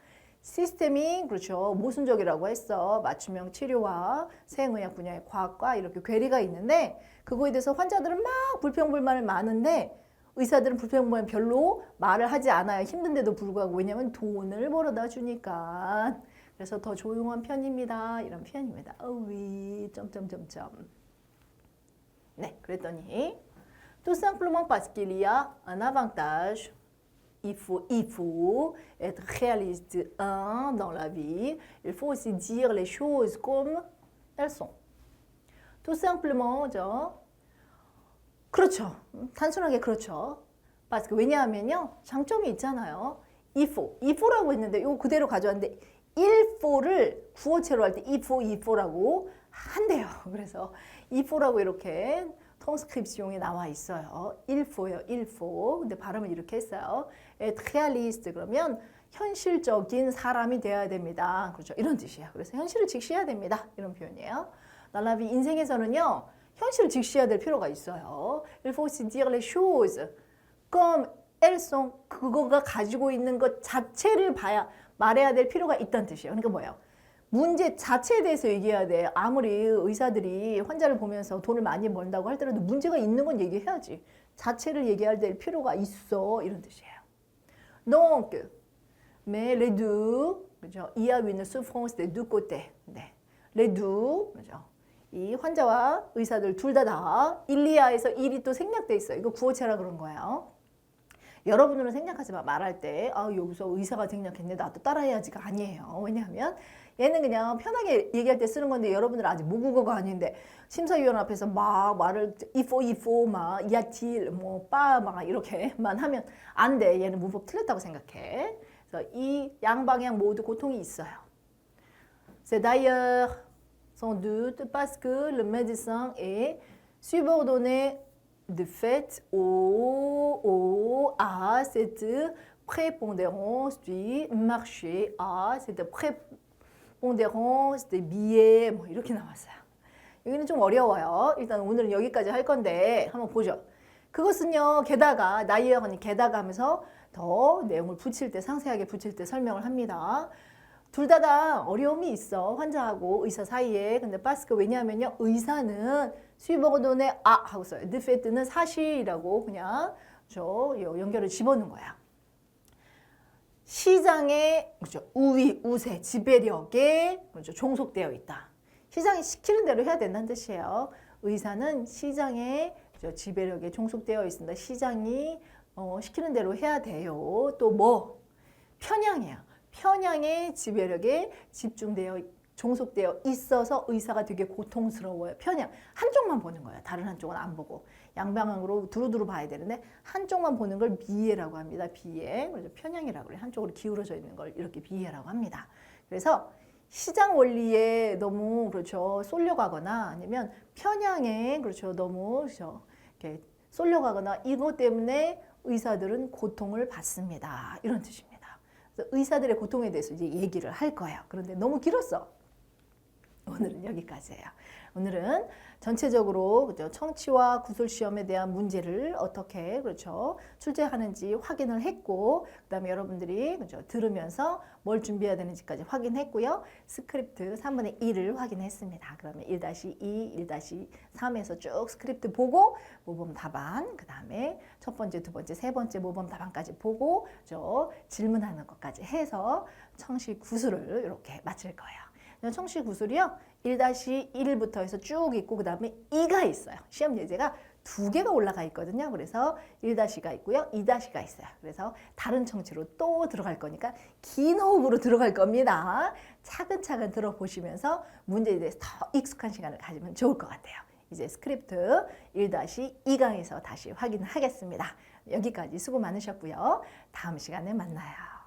시스템이 그렇죠. 모순적이라고 했어. 맞춤형 치료와 생의학 분야의 과학과 이렇게 괴리가 있는데 그거에 대해서 환자들은 막 불평불만을 많은데 의사들은 불평불만 별로 말을 하지 않아요. 힘든데도 불구하고. 왜냐하면 돈을 벌어다 주니까. 그래서 더 조용한 편입니다. 이런 표현입니다. oui, 점점점점. 네, 그랬더니 tout simplement parce qu'il y a un avantage. Il faut être réaliste dans la vie. Il faut aussi dire les choses comme elles sont. Tout simplement, 그렇죠. 단순하게 그렇죠. parce que 왜냐하면요. 장점이 있잖아요. il faut라고 했는데 이거 그대로 가져왔는데 il faut를 구어체로 할 때 il faut라고 한대요. 그래서 il faut라고 이렇게 트랜스크립션이 나와 있어요. il faut. 근데 발음은 이렇게 했어요. être réaliste 그러면 현실적인 사람이 되어야 됩니다. 그렇죠. 이런 뜻이에요. 그래서 현실을 직시해야 됩니다. 이런 표현이에요. dans la vie 인생에서는요. 현실을 직시해야 될 필요가 있어요. il faut aussi dire les choses comme elles sont. 그거가 가지고 있는 것 자체를 말해야 될 필요가 있다는 뜻이에요. 그러니까 뭐예요? 문제 자체에 대해서 얘기해야 돼. 아무리 의사들이 환자를 보면서 돈을 많이 번다고 할더라도 문제가 있는 건 얘기해야지. 자체를 얘기해야 될 필요가 있어. 이런 뜻이에요. Donc, mais les deux, 그죠? Il y a une souffrance des deux côtés. 네. Les deux, 그죠? 이 환자와 의사들 둘 다 일리아에서 일이 또 생략돼 있어요. 이거 구어체라 그런 거예요. 여러분들은 생략하지 마. 말할 때 여기서 의사가 생략했네 나도 따라해야지가 아니에요. 왜냐하면 얘는 그냥 편하게 얘기할 때 쓰는 건데 여러분들은 아직 모국어가 아닌데 심사위원 앞에서 막 말을 이포 막 야틸 뭐빠 막 이렇게만 하면 안 돼. 얘는 문법 틀렸다고 생각해. 그래서 이 양방향 모두 고통이 있어요. C'est d'ailleurs sans doute parce que le médecin est subordonné de fait à cette prépondérance du marché, à cette prépondérance des billets 뭐 이렇게 나왔어요. 여기는 좀 어려워요. 일단 오늘은 여기까지 할 건데 한번 보죠. 그것은요. 게다가 나이어니 게다가 하면서 더 내용을 붙일 때 상세하게 붙일 때 설명을 합니다. 둘 다 어려움이 있어. 환자하고 의사 사이에. 근데 바스크 왜냐하면요. 의사는 수입어돈의 하고 써요. 드페트는 사실이라고 그냥 저 연결을 집어넣은 거야. 시장의 그렇죠. 우위, 우세, 지배력에 그렇죠. 종속되어 있다. 시장이 시키는 대로 해야 된다는 뜻이에요. 의사는 시장의 지배력에 종속되어 있습니다. 시장이 시키는 대로 해야 돼요. 또 뭐? 편향이에요. 편향의 지배력에 집중되어 종속되어 있어서 의사가 되게 고통스러워요. 편향. 한쪽만 보는 거예요. 다른 한쪽은 안 보고. 양방향으로 두루두루 봐야 되는데 한쪽만 보는 걸 비애라고 합니다. 비애. 그래서 편향이라고 그래요. 한쪽으로 기울어져 있는 걸 이렇게 비애라고 합니다. 그래서 시장 원리에 너무 그렇죠. 쏠려가거나 아니면 편향에 그렇죠. 너무 그렇죠. 이렇게 쏠려가거나 이것 때문에 의사들은 고통을 받습니다. 이런 뜻입니다. 그래서 의사들의 고통에 대해서 이제 얘기를 할 거예요. 그런데 너무 길었어. 오늘은 여기까지예요. 오늘은 전체적으로 그렇죠? 청취와 구술 시험에 대한 문제를 어떻게 그렇죠? 출제하는지 확인을 했고 그다음에 여러분들이 그렇죠? 들으면서 뭘 준비해야 되는지까지 확인했고요. 스크립트 3분의 1을 확인했습니다. 그러면 1-2, 1-3에서 쭉 스크립트 보고 모범 답안, 그다음에 첫 번째, 두 번째, 세 번째 모범 답안까지 보고 질문하는 것까지 해서 청시 구술을 이렇게 마칠 거예요. 청시 구술이요. 1-1부터 해서 쭉 있고 그 다음에 2가 있어요. 시험 예제가 2개가 올라가 있거든요. 그래서 1-가 있고요. 2-가 있어요. 그래서 다른 청취로 또 들어갈 거니까 긴 호흡으로 들어갈 겁니다. 차근차근 들어보시면서 문제에 대해서 더 익숙한 시간을 가지면 좋을 것 같아요. 이제 스크립트 1-2강에서 다시 확인하겠습니다. 여기까지 수고 많으셨고요. 다음 시간에 만나요.